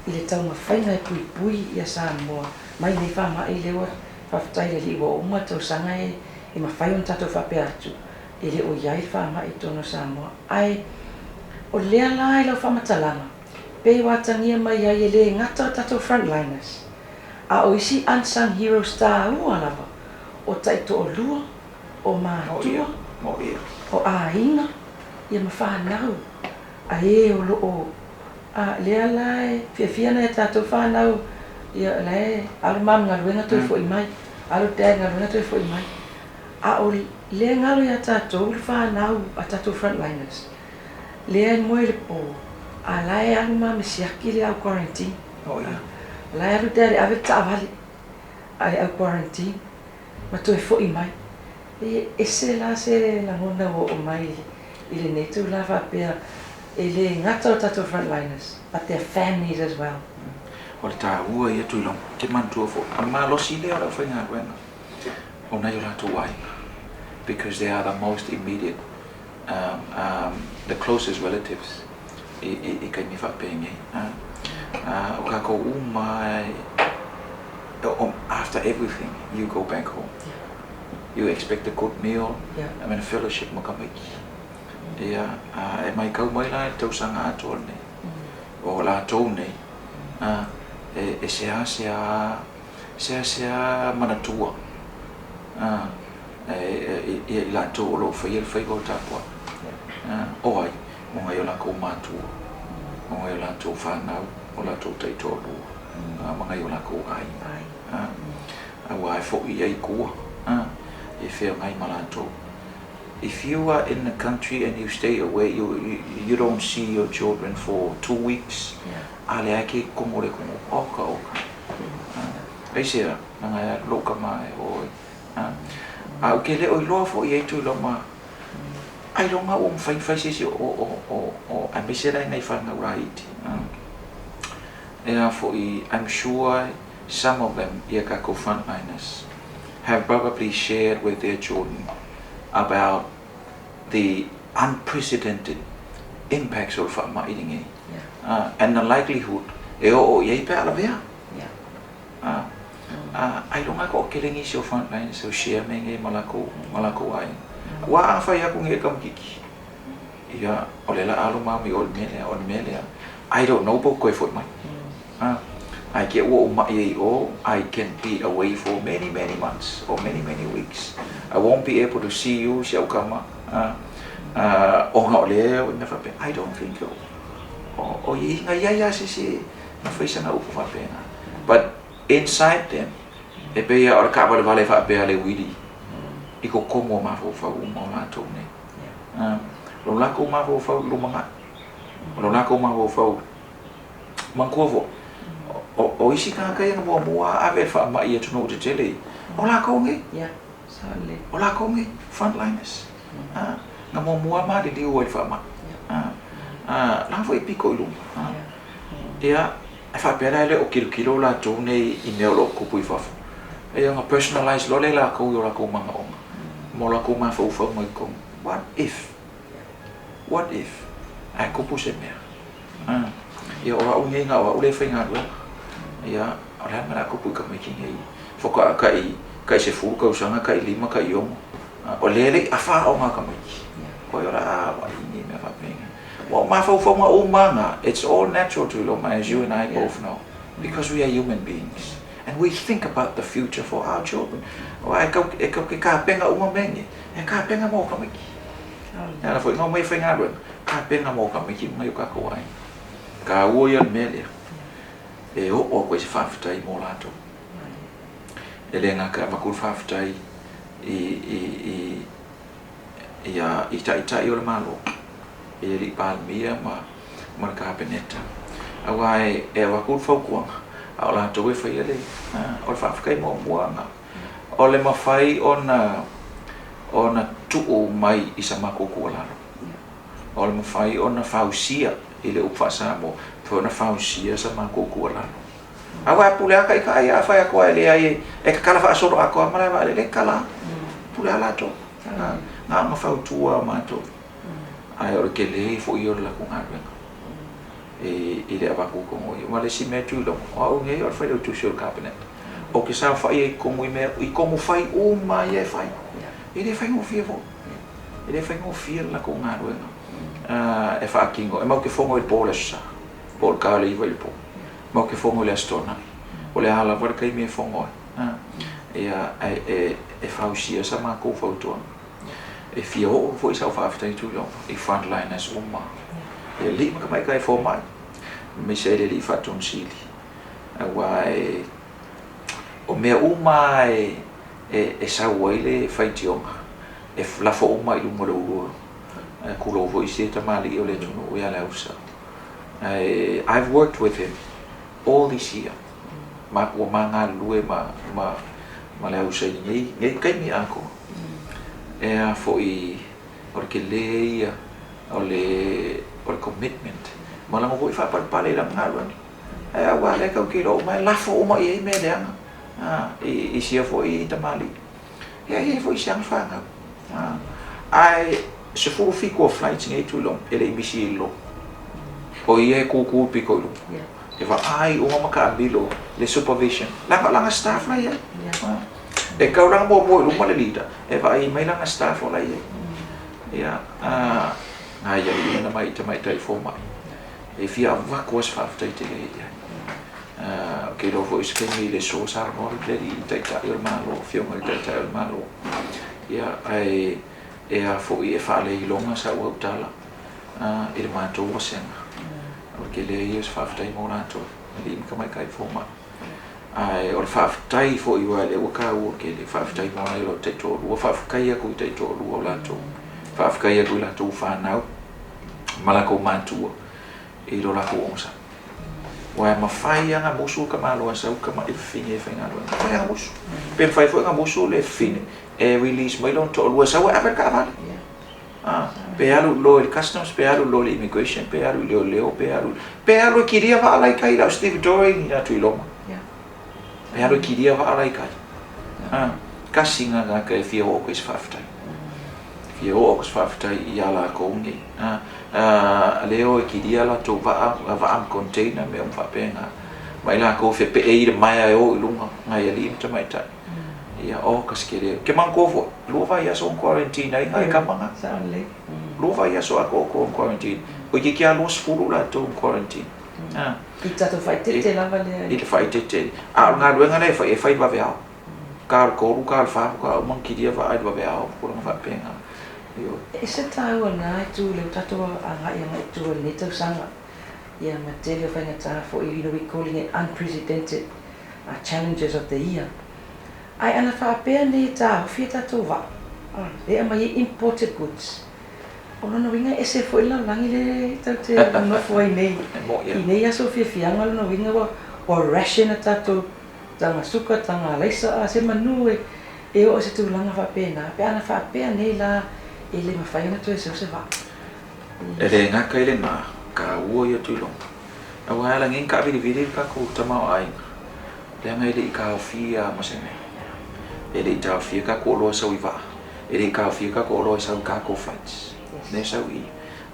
S1: I le taunga whainga e puipui ia Samoa. Mai nei faamai lewa. Whaftai le li wa uma tau sanga e ma whai on tato whape atu. E le o iai whaama I tono Samoa. Ai, o lea la I lau whamatalanga. Pe watangia mai ai e le ngata tato frontliners. A o isi unsung heroes tā ua lava. O taito o lua, o mātua, o a inga, ia ma whanau. A e o lea lai fia na tatou whanau ia lai alo mam ngaluenga toi fo i mai alo te ngaluenga toi fo i mai o lea ngalo ia tatou le whanau a tatou frontliners lea moe le po lai alo mam siaki le au quarantine lai alo te ave Savali ai au quarantine ma toi fo i mai e se la se la ngona o mai i le netu la fa pea ele ngata o tatou frontliners, but their families as well.
S2: O le tāua ia Tuiloma, te mantua fo. A malosi lea ora whaingaruenga. O nei o rātou ai. Because they are the most immediate, the closest relatives. I kai mi whapengi. O ka ko umai, after everything, you go back home. You expect a good meal, I mean a fellowship makamiki. Ia e mai kau mai la tau sanga atua nei o la tau nei e sea manatua e la tau o lo whai o tapua o ai mo ngai o la kou matua mo ngai o la tau whanau o la tau taitolua mo ngai o la kou ai a wai fo i ai kua e whea ngai ma la tau. If you are in the country and you stay away, you don't see your children for 2 weeks. Ale ake komore oka. Aisea nanga loka mai oi. Au ke le oi loa fo i Tuiloma. Ai longa o mwhai sisi o ambisera nei whanga right. I'm sure some of them, Iakako frontliners, have probably shared with their children about the unprecedented impacts of faamai and the likelihood e o ye Faalavelave. I don't like killing your frontline so share me malako ai. Wa fa ya kung ekam kiki. Ya olela aluma mi on melia. I don't know bo koi for mai. I get what I can be away for many months or many weeks. I won't be able to see you, Shaukama. I don't think so. But inside them, or Faalavelave Faapele widi. Iko komo mafo fa uma tone. Lo lako mafo fa lumanga. Lo lako mafo fa mankovo. O isi ka kaya mo ave fa ma ia tunu te tele. Ola konge.
S1: Yeah, sadly.
S2: Ola konge frontliners. Na mo ma de diu e fa ma. La foi piko ilum. Ia fa pera le o kilo la tone I neolo ko pui fa. E nga personalized lo le la ko yo la ko manga o. Mo la ko ma fa fa mai ko. What if? Ai ko pu se me. Ia ora o ngai nga o le fa nga ia ora mara ko pu ka making ai foka kai se fu ka usanga kai lima kai yomo o lele afa o ma ka mai ko ora wa ni me fa penga wa ma fa ma o manga. It's all natural to Tuiloma, as you and I both know, because we are human beings and we think about the future for our children. Wa ka penga uma mengi e ka penga mo ka mai na foi no mai fa nga ka penga mo ka mai mai ka ko ai ka o ia melia e o koe se whawhitai mō lato. E le ngaka makuru whawhitai I tai o le malo. E ri palmia ma ka peneta. Awa e wakuru whaukuanga. A o lato e whai ele. O le whawhikai mō muanga. O le mawhai o na tuo mai I sa mako kua laro. O le mawhai o na whausia I le upwasa mo. Fo na fausia sa mako kua lano. Awa pule aka ika ai afa ya ko ele ai e ka kala fa soro ako mala va le kala. Pule ala to. Na ma fa tua ma to. Ai o ke le fo yo la ku ngarwe. E ile aba ku ko mo. Ma le si me tu lo. O nge o fa le tu show cabinet. O ke sa fa e ko mo me I ko mo fai o ma ye fai. Ile fai mo fie fo. Ile fai mo fie la ku ngarwe. E fa kingo e mo ke fo mo il polesa. Por kale I vai po. Mo ke fongo le astona. O le ala var kai me fongo. E fausia sa ma ko foto. E fio foi sa fa after Tuiloma. I frontline as uma. E li ma mai kai fo mai. me se le Faatonu sili wa o mea uma e sauaile whaitionga e lafo uma i lunga ua kulo vo i se tamali o le tunu ia le usa. I've worked with him all this year. Ma o manga lue ma le usa ngai kai mi anko. E fo i o ke le ia o le commitment. Ma la mo i fa pale la ngalo ni. Wa le ka kilo ma lafo uma i me le anga. I sia fo i tamali. Ia fo i siang fanga. Ai se fu fico flights ngai Tuiloma ele misi lo. O ia ku piko lo. E va ai o maka bilo le supervision. Langa staff la ia. E ka orang mo lo ma le leader. E va ai mai langa staff la ia. Ia ai ia na mai tai fo mai. E fia va ko was fa tai te ia. Ke lo vo iske mi le so sa mo le tai il malo fio mai tai il malo. Ia ai e fo i FAAILOGA sa ua utala i le mātou o senga o ke le ios whawhatai mō rātou li imika mai kai fōma o le whawhatai fo i wale ua ka ua ke le whawhatai mō rātou lo taitolu ua whawhakai aku i taitolu o rātou whawhakai aku i rātou whanau malako mātua i lo lako onsa wa mawhai anga musu ka malo sa uka ma i whine e whainga roa mawhai anga musu pe mwhai fo anga musu le whine e release mai lon to lua sa wa Africa vale pe alu lo el customs pe alu lo immigration pe alu leo pe alu kiria va ala kai la Steve Doring na Tuiloma pe alu kiria va ala kai kasinga ga ka fia o kwes faftai fia o kwes faftai ia la ko ngi leo kiria la to va am container me fa penga mai la ko fe pe e mai o lunga ngai ali mai tai ia o kaskere ke mankovo lo vai aso quarantine ai ai kamanga
S1: Savali
S2: lo vai aso ako quarantine o ke kia los fulu la to quarantine
S1: i tato fai te lava le
S2: i fai te nga luenga nei fai va vea kar ko kar fa ko manki dia va ai va vea ko nga fa penga io
S1: e se tau na tu le tato anga ia mai tu le to sanga ia materia fai ngata for you know we calling it unprecedented challenges of the year. Ai ana whaapea ni tā whia tātou wa. Rea mai imported goods. O lona winga ese fo ila langi le tau te nofo ai nei. I nei aso whiawhianga lona winga wa ration a tātou tanga suka, tanga leisa a se manu e o se tūlanga whaapea nā. Pe ana whaapea nei la e le mawhaina tu e se wa.
S2: E le ngaka i le ngā, ka ua ia Tuiloma. A wahala ngin ka viri ka ko tamau ai. Le anga i le i ka hawhia masene. Ele i tau whia ka ko loa sau i wā. Ele i ka whia ka ko loa sau ka ko flights. Ne sau i.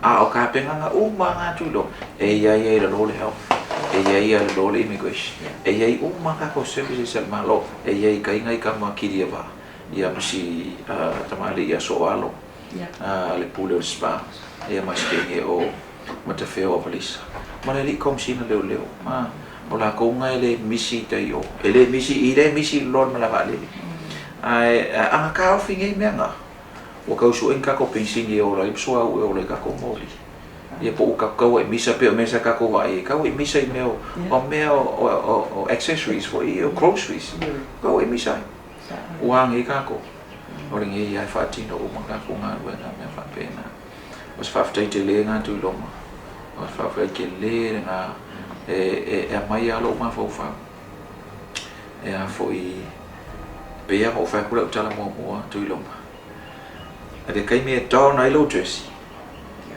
S2: O ka penganga uma ngā Tuiloma. E iai la lole health. E iai la lole immigration. E iai uma ka ko services al malo. E iai ka ingai ka makiria wā. Ia masi tamale ia so alo. Le pule o spa. Ia maskenge o matawheo o valisa. Mana li kom sina leo. O la konga ele misi tai o. Ele misi lon malawale. Anga ka ofinge menga o ka usu en ka ko pensingi o la ipsua o le ka ko moli ia po ka ka e misa pe o mesa ka ko vai ka o misa i meo o accessories for o groceries ka o misa uang e ka ko o le ngi ia fatino o manga ko nga wena me fa pena os fa ftai te le nga Tuiloma os fa fai ke le nga e mai alo ma fo fa e a foi pea mo fa kula utala mo Tuiloma. Ade kai me tau na ilo jersey.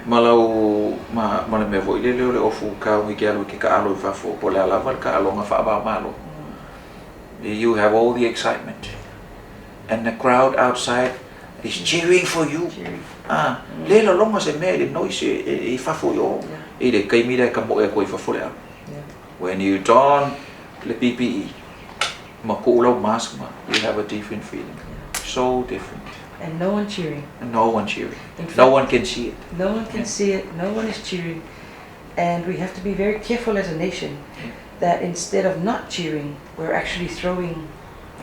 S2: Malau ma me vo ile le ofu ka wi ke alo ke ka alo fa fo po la lava ka alo nga fa ba malo. You have all the excitement and the crowd outside is cheering for you. Le lo longa se me le noise e fa fo yo. Ile kai mi le ka mo e ko fa fo le. When you don le PPE Makulo mask, you have a different feeling. So different.
S1: And no one cheering.
S2: No one cheering. No one can see it.
S1: No one can see it. No one is cheering. And we have to be very careful as a nation that instead of not cheering, we're actually throwing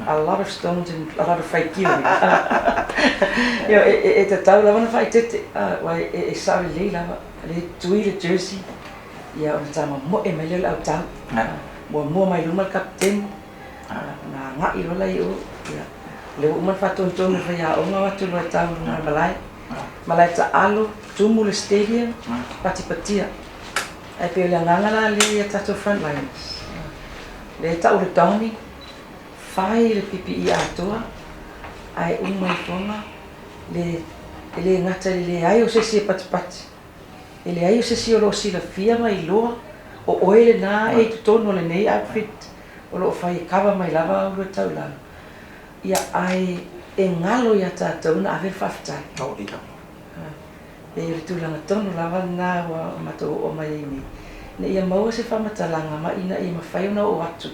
S1: a lot of stones and a lot of fake gear. You know, it's a tau lava na fai tete. Wai e sawe le lava. Le tui le jersey. ia o tama mo e mele au tau mo mai luma kapten na ngai rola i o ia le uma fatonton fa ia o nga watu lo tau na malai ta alo tumu le stadium patipatia ai pe le ngala le ia tato frontline le ta o le tawni fai le PPE atoa ai uma tonga le ngata le ai o se patipati ele ai o se lo sila fia mai loa o oile na e tono le nei outfit o lo fai kava mai lava o le taula ia ai e ngalo ia tatou na ave faftai
S2: o ita
S1: e ritulanga tono lava na wa mato o mai ni ne ia mau se famatalanga ma ina i mafai ona o atu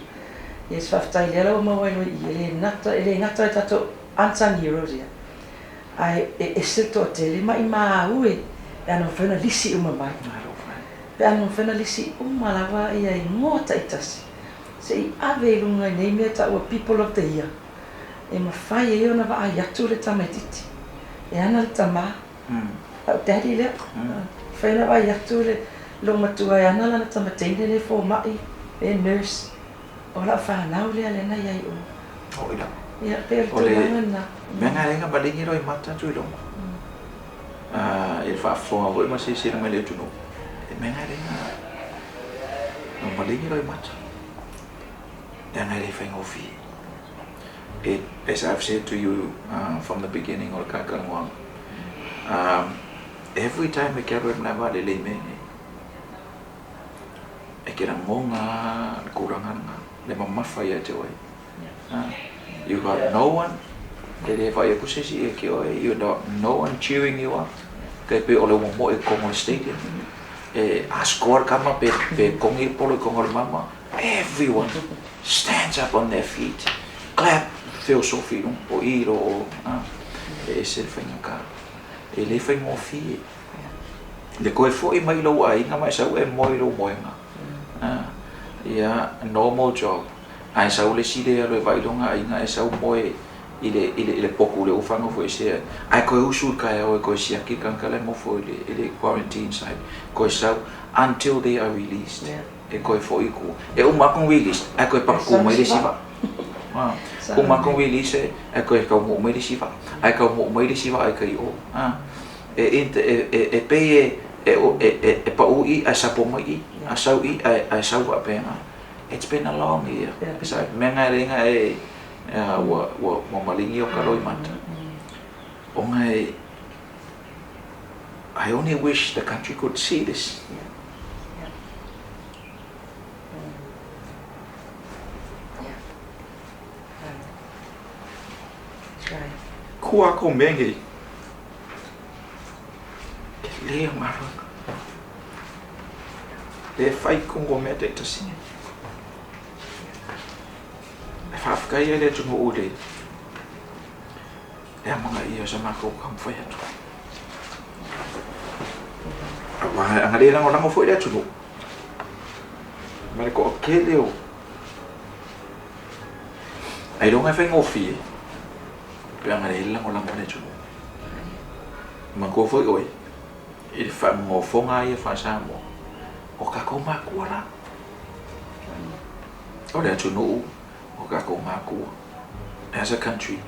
S1: ia se faftai le o mau ai ele ngata tatou unsung heroes ia ai e se to tele mai ma ue ano fena lisi uma mai pe ano fena lisi uma lava ia i ngota itasi se i ave lunga nei me ta o people of the year e mafai e ona va ai atu le tamatiti e ana le tama au tadi le fena va atu le lo matua e ana la tamatende le fo mai e nurse ola fa na le ale na ia i
S2: o ila
S1: ia pe to na
S2: menga renga balingi roi mata Tuiloma il Faafuasei voi ma si na mele tuno e menga renga no balingi roi mata dan I feng ofi it as I've said to you from the beginning or kakalwang every time we get with lava le mene e kira ngonga kurangan le mamafa ya joy you got no one Dede vai aku sesi e kio e you know no one cheering you up. Kai pe ole mo e kongo stadium. A score kama pe kongi polo kongo mama. Everyone stands up on their feet. Clap philosophy o iro e se fenga ka. E le fenga fi. Le koe fo e mai lo ai nga mai sa e moi lo moenga. Ya normal job. Ai sa le side lo vai longa ai nga e sa moi ile poku le ufanga fo ese ai ko usul kai o ko sia ki kan kala mo fo ile quarantine side ko sa until they are released e ko fo iku e o ma kon release ai ko pa ko mo ile siva o ma kon release ai ko mo ile siva ai ko mo ile siva ai kai o e pe e pa o I a sa po mo I a sa I a sa wa pena it's been a long year so menga renga wa malingi o karoi mata. Ongai, I only wish the country could see this. Kua ko mengi. Leo marok. Le fai kongo mete tasini. Afkai ele tu mo ule. E mga iyo sa mako kam foi atu. Wa ngale lang orang foi dia tu. Mereka okeleo. Ai don't have ngofi. Pe ngale lang orang dia tu. Mako foi oi. Il fa mo fonga ia fa samo. O ka ko makuara. O dia tu no. As a country,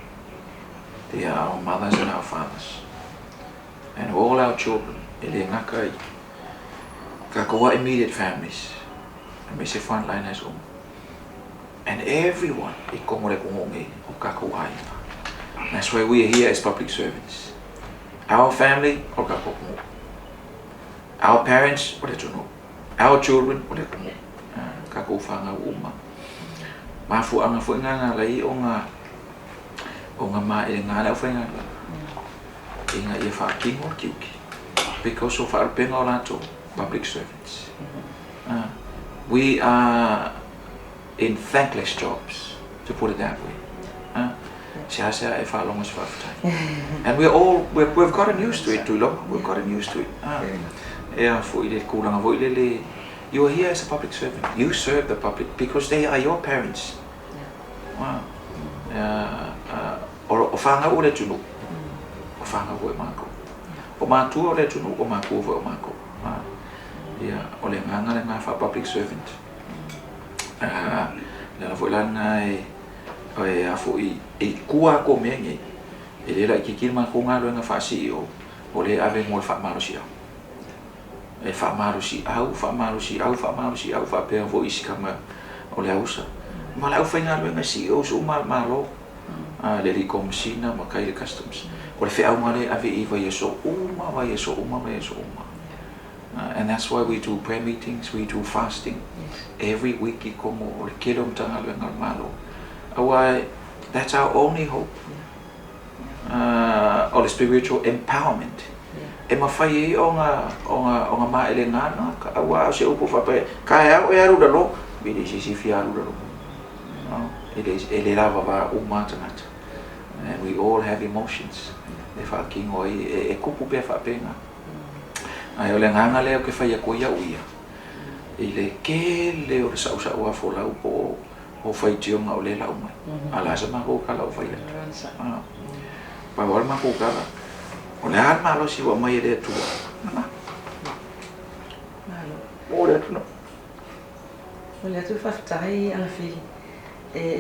S2: they are our mothers and our fathers, and all our children. Our immediate families, and we say Frontline has and everyone. That's why we are here as public servants. Our family, our parents, our children, mafu anga fo nga lai onga ma e nga la fo nga inga e fa kingo kiuki because of our penolato public servants we are in thankless jobs, to put it that way. And we've gotten used to it, Tuiloma. We've gotten used to it. You are here as a public servant. You serve the public because they are your parents. Wow. O whanga ore tunu. O whanga ore mako. O mātua ore tunu, o mako ore o mako. Ia, o le nganga le ngā wha public servant. Le la fo lana e afo I kua ko mea ngai. E le la I kikiri ma ko ngā loenga wha CEO. O le ave mo le wha marosi au. E wha marosi au, wha marosi au, wha marosi au, wha pēr fo isi kama o le ausa. Ma le au whai ngā loenga CEO so malo. Le li kom Sina ma kai le customs. O le wha au ma le ave I vai e so uma, vai e so uma, vai e so uma. And that's why we do prayer meetings, we do fasting. Every week I komo o le kelo mtanga loenga malo. Awai, that's our only hope. O le spiritual empowerment. E mawhai o ngā maa ele ngāna, ka awa o se upo whapai. Ka e au e aru dalo, bide se si fi aru dalo. Ele lava wa umatangata. And we all have emotions. E whaking o e kupu pe whapenga. Ai o le nganga leo ke whai a koe ia uia. I le ke leo le sau a wholau po o whai tionga o le lau mai. Ala sa mako ka lau whai leta. Pa wala mako ka la. O le hal malo si wa mai e le atua. O le atua.
S1: O le atua whaftahi Agafili.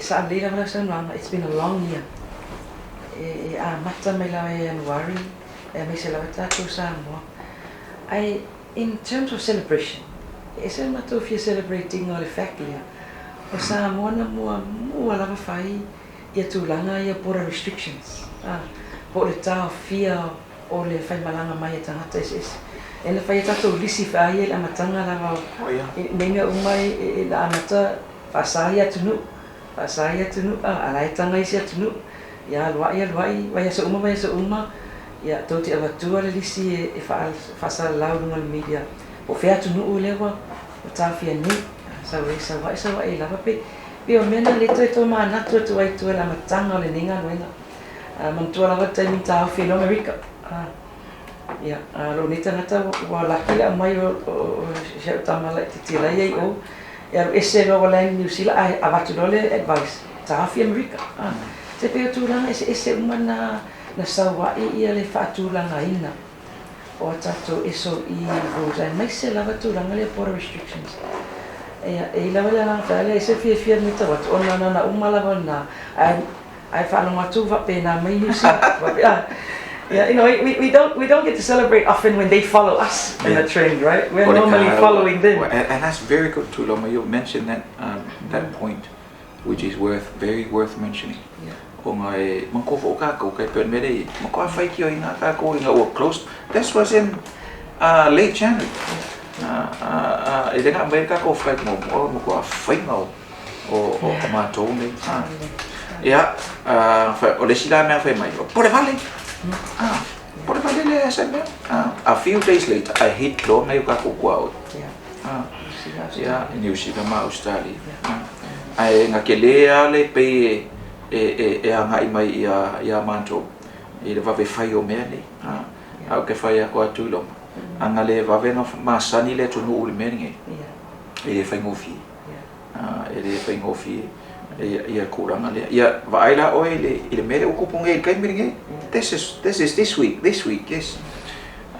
S1: Sa leila wala sa nwana, it's been a long year. A mata mai lau e Januari. Me se lau e tātou Samoa. In terms of celebration, it's not if you're celebrating all the family. O Samoa na mua lava whai ia tūlanga ia pora restrictions. Po le tau fia o le whai malanga mai e tangata is. E le whai tatou lisi whai e la matanga lava nenga umai e la amata whasai atunu. Whasai atunu, alai tanga isi atunu. Ia luai, vai asa uma. Ia tauti awatua le lisi e whasa lau runga le media. O whea tunu u lewa, o tāwhia ni, sa wa e lava pe. Pe o mena le toi tō maa natu atu ai tua la matanga o le ninga noenga. Mantua lava taimi tāo whelo Amerika. Ia, lo neta ngata wa laki la mai o Sheu Tamala te tira iei o. Ia ese lo wala New Zealand, a watu lole advice. Tāo whi Amerika. Te pe o tūranga ese umana na sauai ia le whaatūranga ina o tatou eso I rules ai mai se lava tūranga le pora restrictions e lava le langa whaale e se fia mita watu o na umalawa na ai whanonga tū wape na mai New Zealand. Yeah, you know, we don't get to celebrate often when they follow us in the trend, right? We're normally following them.
S2: And that's very good, Tuiloma. You mentioned that point, which is very worth mentioning. O ngai mangkofo ka ko kai pen mere mako fai ki o ina ka ko ina o close. This was in late January. E denga America ko fai mo ko fai no o mato ne. Ya o le sila me fai mai. Pore vale. Pore vale le sembe. A few days later I hit lo na ka ko out. Yeah, in New Zealand ma Australia. Ai ngakele le pe e anga I mai ia manto I le vave whai o mea nei au ke whai a koa Tuiloma anga le vave no masani le tonu uri mea nge e le whai ngofi e le whai ngofi ia kuranga le ia vaaila oe I le mere ukupunge I kai miringe this is this week yes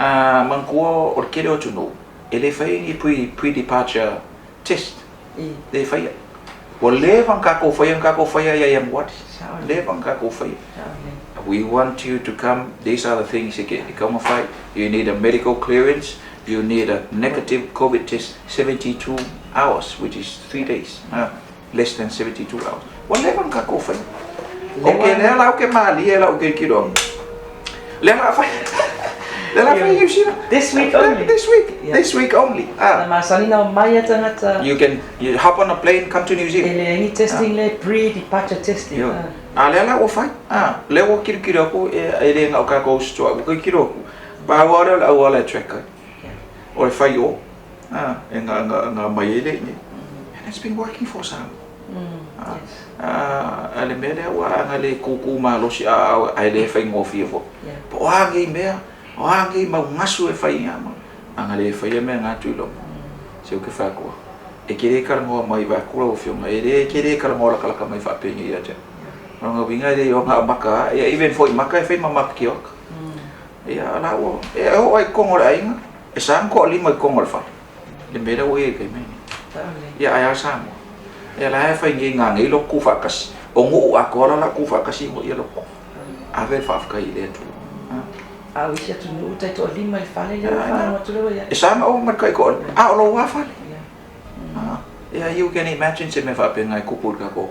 S2: mankua o kere o tonu e le whai I pre-departure test le whai Well, we want you to come. These are the things you get. You come fight. You need a medical clearance. You need a negative COVID test 72 hours, which is 3 days. Less than 72 hours. Well, levan ka ko fight. Okay, lela okay mali, lela okay kidong. Lela fight.
S1: This week only.
S2: This week only.
S1: You
S2: You hop on a plane, come to New Zealand.
S1: Any testing, pre-departure testing.
S2: Lela o fai. Lewo kiro ko e le nga ka go sto ko kiro. Ba wala tracker. O fai o. Nga mai le ni. And it's been working for some. Ale mele wa ngale kuku malo si ai le fai ngofi fo. Po agi mea. O angi mau ngasu e whai ama anga le whai mea ngā Tuiloma se o ke whakua e kere karangoa mai wakura o whionga e re kere karangoa lakalaka mai whapengi ia te ranga winga re o ngā maka e even fo I maka e whai mamap ki oka e ala o e o ai kongore ainga e saan ko alima I kongore whai le mera o e kai mai ia ai Samoa ia la fa ngi ngangi lo ku fakas o ngu akola la ku fakasi mo ia lo ave fa ka ile tu
S1: a wisha tu no tai to lima le fale le fa no tu lo ia
S2: e sama o mar kai ko a lo wa fale ia you can imagine se me fa pe ngai ku ka ko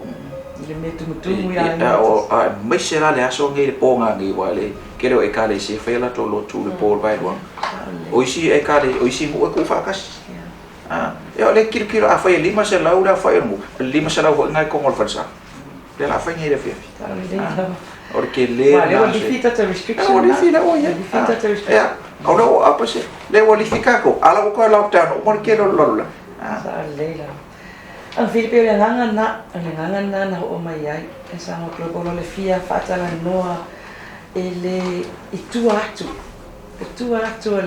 S1: le metu ia
S2: o a mai se la le aso ngi le ponga ngi wale kero e kale se fela to lo tu le por vai lo o isi e kale o isi mo ku fakas e ole kilo a fa lima se laura fa mo lima se laura ngai ko ngol fa le la fa ngi le fi porque le
S1: o difita te restriction
S2: o difita o ia
S1: difita te restriction
S2: o no apa se le o difika ko ala ko lockdown o mo ke lo
S1: sa leila ang Filipe le nganga na o mai ai e sa mo global le fia fatala noa ele itu atu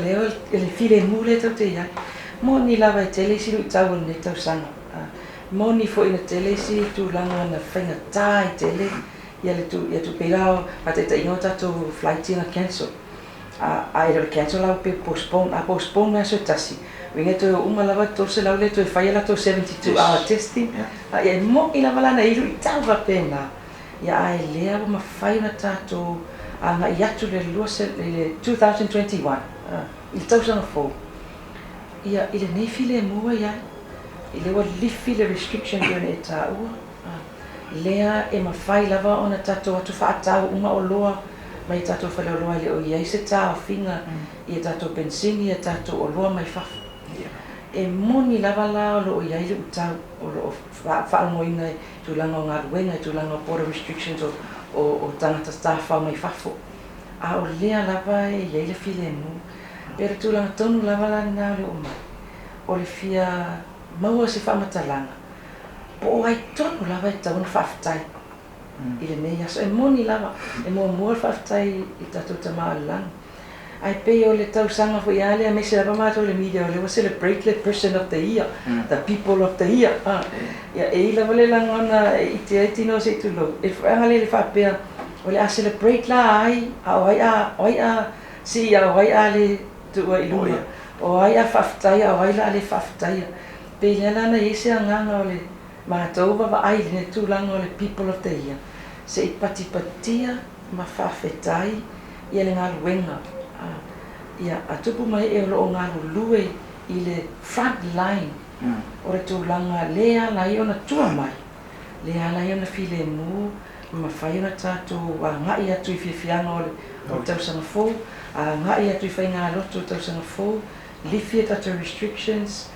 S1: le ele file mule to te ia mo ni lava tele si lu tau ne tau sanga mo ni fo ina tele si tu langa na fenga tai tele ia tu pelao ate te ingota to flight ina cancel ai le cancel au pe postpone na so tasi winga to uma lava to se lau le to fai la to 72 hour testing ia mo ina vala na iru tau va pena ia ai le ava ma fai na tato anga ia tu le luase le 2021 il tau sana fo ia ile nei file mo ia ile wa lifi le restriction yo ne taua lea e mawhai lava ona tato atu whaatau uma o loa mai tato whale o loa le o iei se tā o whinga i e tato bensini i e tato o loa mai whafu e moni lava la o lo o iei le utau o lo whaangoina i tūlanga o ngā ruenga i tūlanga o border restrictions o tangata tāwhau mai whafu a o lea lava e iei le while mu pera tūlanga tonu lava la nā le o mai o le fia maua se whamatalanga po ai tonu lava e tauna whaftai i le nei aso e moni lava e mua whaftai i tatou tamaalang ai pei o le tausanga fo i ale a mese lava mātou le media o le wa celebrate le person of the year the people of the year ia e lava le langona i te aitino se tulo e whaanga le whapea o le a celebrate la ai a oi a si a oi a le tua i luma o ai a whaftai a oi la le whaftai pei le lana i se anganga o le mātou wa ai le tūlanga o le people of the year se i patipatia ma whawhetai i le ngā luenga ia a tupu mai e o ngā lue i le front line o le tūlanga lea lai ona tua mai lea lai ona file mu ma whai ona tātou a ngai atu i whiawhianga o tausanga fōu a ngai atu i whai ngā loto o tausanga fōu lifi e tātou restrictions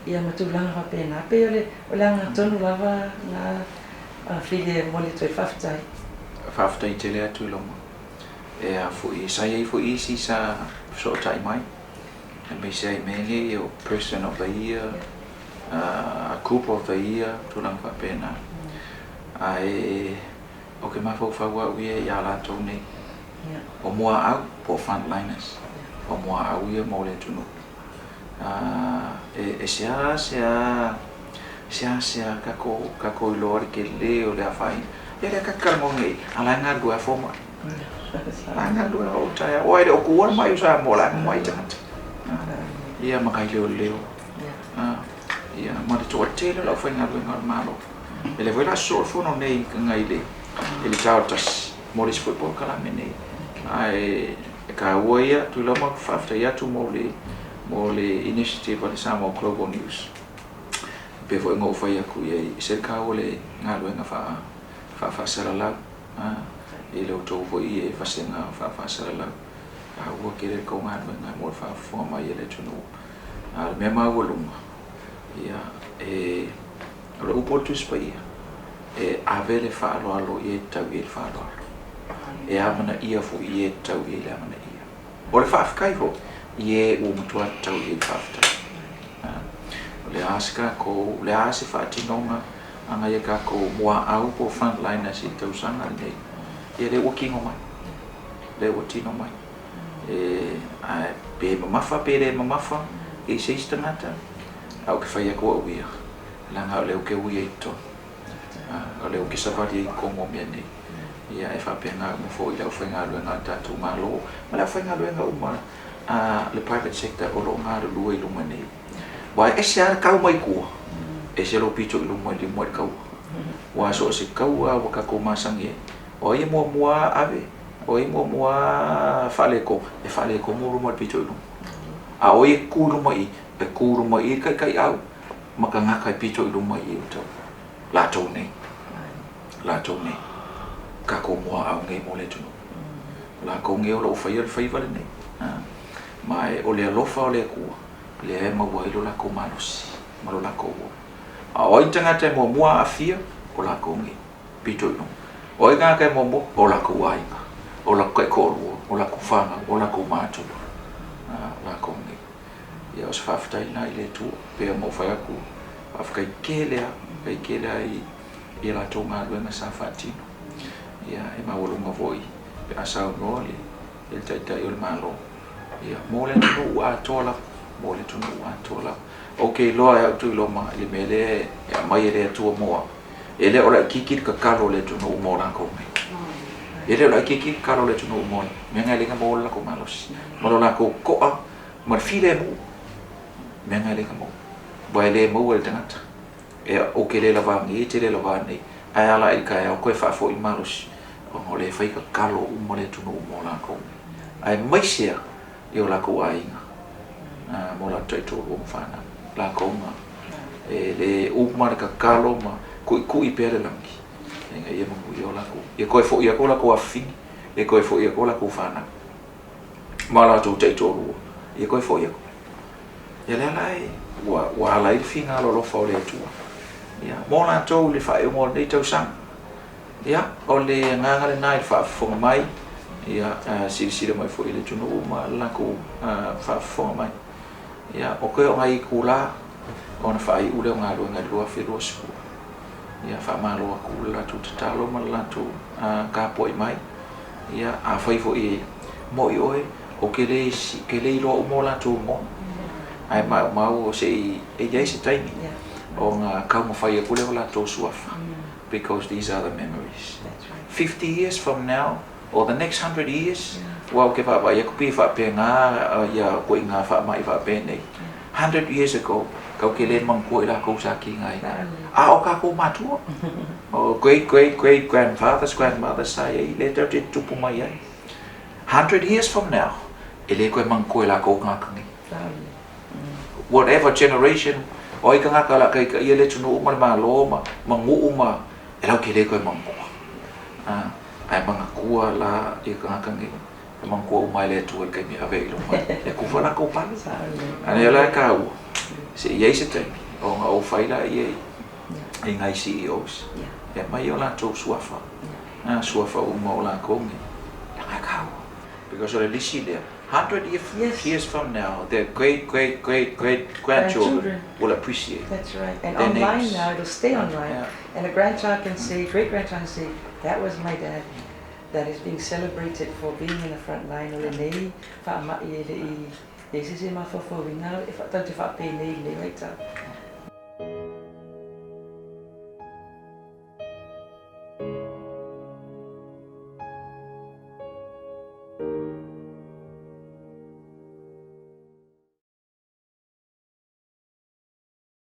S1: ia matulanga ha pena pe ole anga tonu lava na file mole toi whaftai
S2: te lea Tuiloma e a fui sai fui si sa so taimai e me sei mele o person of the year a group of the year tulanga ha pena ai o ke mafo fawa wi ya la tone o moa au po frontliners o moa au ia mole tunu e sia kako lor ke le o le afai ia le kakamo ngai ala nga dua forma nga dua o taia o ai o kuar mai usa mola mai tangat ia makai leo ia ma to tele lo foi nga malo ele foi la sort fono nei ngai le ele chartas moris football kala mene ai ka woia Tuiloma fafta ia tu mole initiative o le Samoa Global News pe foi ngo fai aku ia se ka ole nga luenga fa sala e le to foi e fa senga fa sala a wo ke le ko nga luenga mo fa forma ia le tunu al me ma voluma ia e lo upotus pa ia e avele fa lo e tau e fa lo e amana ia fu ia tau e amana ia o le fa kai ho ie o mutua tau i whafta. Le aska ko le ase whaatinonga anga ia ka ko mua au po frontline na si tau sanga nei. Ia le wakingo mai. Le watino mai. Pe mamafa, pe le mamafa, e seis tangata. Au ke whaia kua uia. Langa o leo ke uia i to. O leo ke Savali i kongo mea nei. Ia e whapenga mufo i lau whainga luenga tatu malo. Ma lau whainga luenga umara. Le private sector o lo ngā lua i lunga nei. Wai e se kau mai kua. E se lo pito ilu mai li mai kau. Wa so se kau a waka ko masangi. O ia mua ave. O ia mua faleko. E faleko mo ru mai pito ilu. A o ia kuru mai. E kuru mai kai au. Maka ngaka pito ilu mai i uto. La tau nei. La tau nei. Ka ko mua au ngai mo le tunu. La ko ngai o lo fai vale nei. Mai o le alofa o le kua. Le e maua ilo la ko manosi. Malo la ko ua. A oi tangata e mua afia o la ko ngai. Pito ilu. Oi ngaka e mua o la ko ainga. O la ko e korua. O la ko whanga. O la ko mātulu. La ko ngai. Ia o se whawhitai nā i le tua. Pea mo whai aku. Whawhikai kelea. Kai kelea i la tō ngā luenga sa whatino. Ia e mawalunga voi. Pea sao noa le taitai o le malo. Ia mo le tunu ua atola. Mo le tunu ua atola. Ok, loa e au Tuiloma. Ile me le mai e le atua moa. E le ora kikir ka karo le tunu umo la kome. E le ora kikir karo le tunu umo. Mea ngai lenga mo la ko malos. Malo la ko koa. Mar file mu. Mea ngai lenga mo. Vai le mo le tangata. E o ke le lavangi, e te le lavani. Ai ala i kai au koe whaafo i malos. O le whai ka kalo umo le tunu umo la kome. Ai maisia i o la ko ainga. Mo la taitoro o mwhana. La konga. E le upmane ka kalo ma kui pere langi. Enga ia mangu i o la ko. Ia koe fo ia ko la ko awhini. Ia koe fo ia ko la ko whana. Ma la tau taitoro. Ia koe fo ia ko. Ia le alai. Wa alai le whinga lo lofa o le atua. Ia, mo la tau le whae mo nei tau sang. Ia, o le ngangare nai whaafonga mai. Ia, siri mai fo i le tunu ma la ko whaafonga mai. Ia, o koe o ngai kula. O na whae ule o ngā luenga lua whirua sipu. Ia, whaamaloa kula la tu tatalo ma la tu kāpoi mai. Ia, a whai fo i mo i oe. O ke le ilo o mo la tu mo. Ai mau o se e iai se taimi. O ngā kauma whai a kule o la tō suafa. Because these are the memories. 50 years from now, or the next 100 years, wau ke whaapa, ia kupi whaape ngā, ia koe ngā whaamai whaape nei. 100 years ago, kau ke len mang koe la kou sa ki ngai ngā. A o ka kou matua. O great grandfathers, grandmothers sa ei, le tau te tupu mai ai. 100 years from now, e le koe mang koe la kou ngā kangi. Whatever generation, oi ka ngaka la kai ka ia le tunu uma le malo ma ngu uma e lau ke le koe mangkua. Ai manga kua la i ka ngaka ngi. E mangkua umai le tua kai mi aveilo mai. E kuwhana kou pala. Ane ala e ka ua. Se iei se taimi. O ngā o whaila iei. E ngai CEOs. E mai o la tau suafa. Suafa uma o la kongi. E ngai ka ua. Because o le lisi lea. 100 years from now, their great grandchildren will appreciate.
S1: That's right. And online names. Now, it'll stay online.
S2: Yeah.
S1: And a grandchild can say, great grandchild can say, that was my dad. That is being celebrated for being in the front line. O le nei, whaamai e le i, e se se mawhawhawi now, e whaatau te whaape nei nei waita.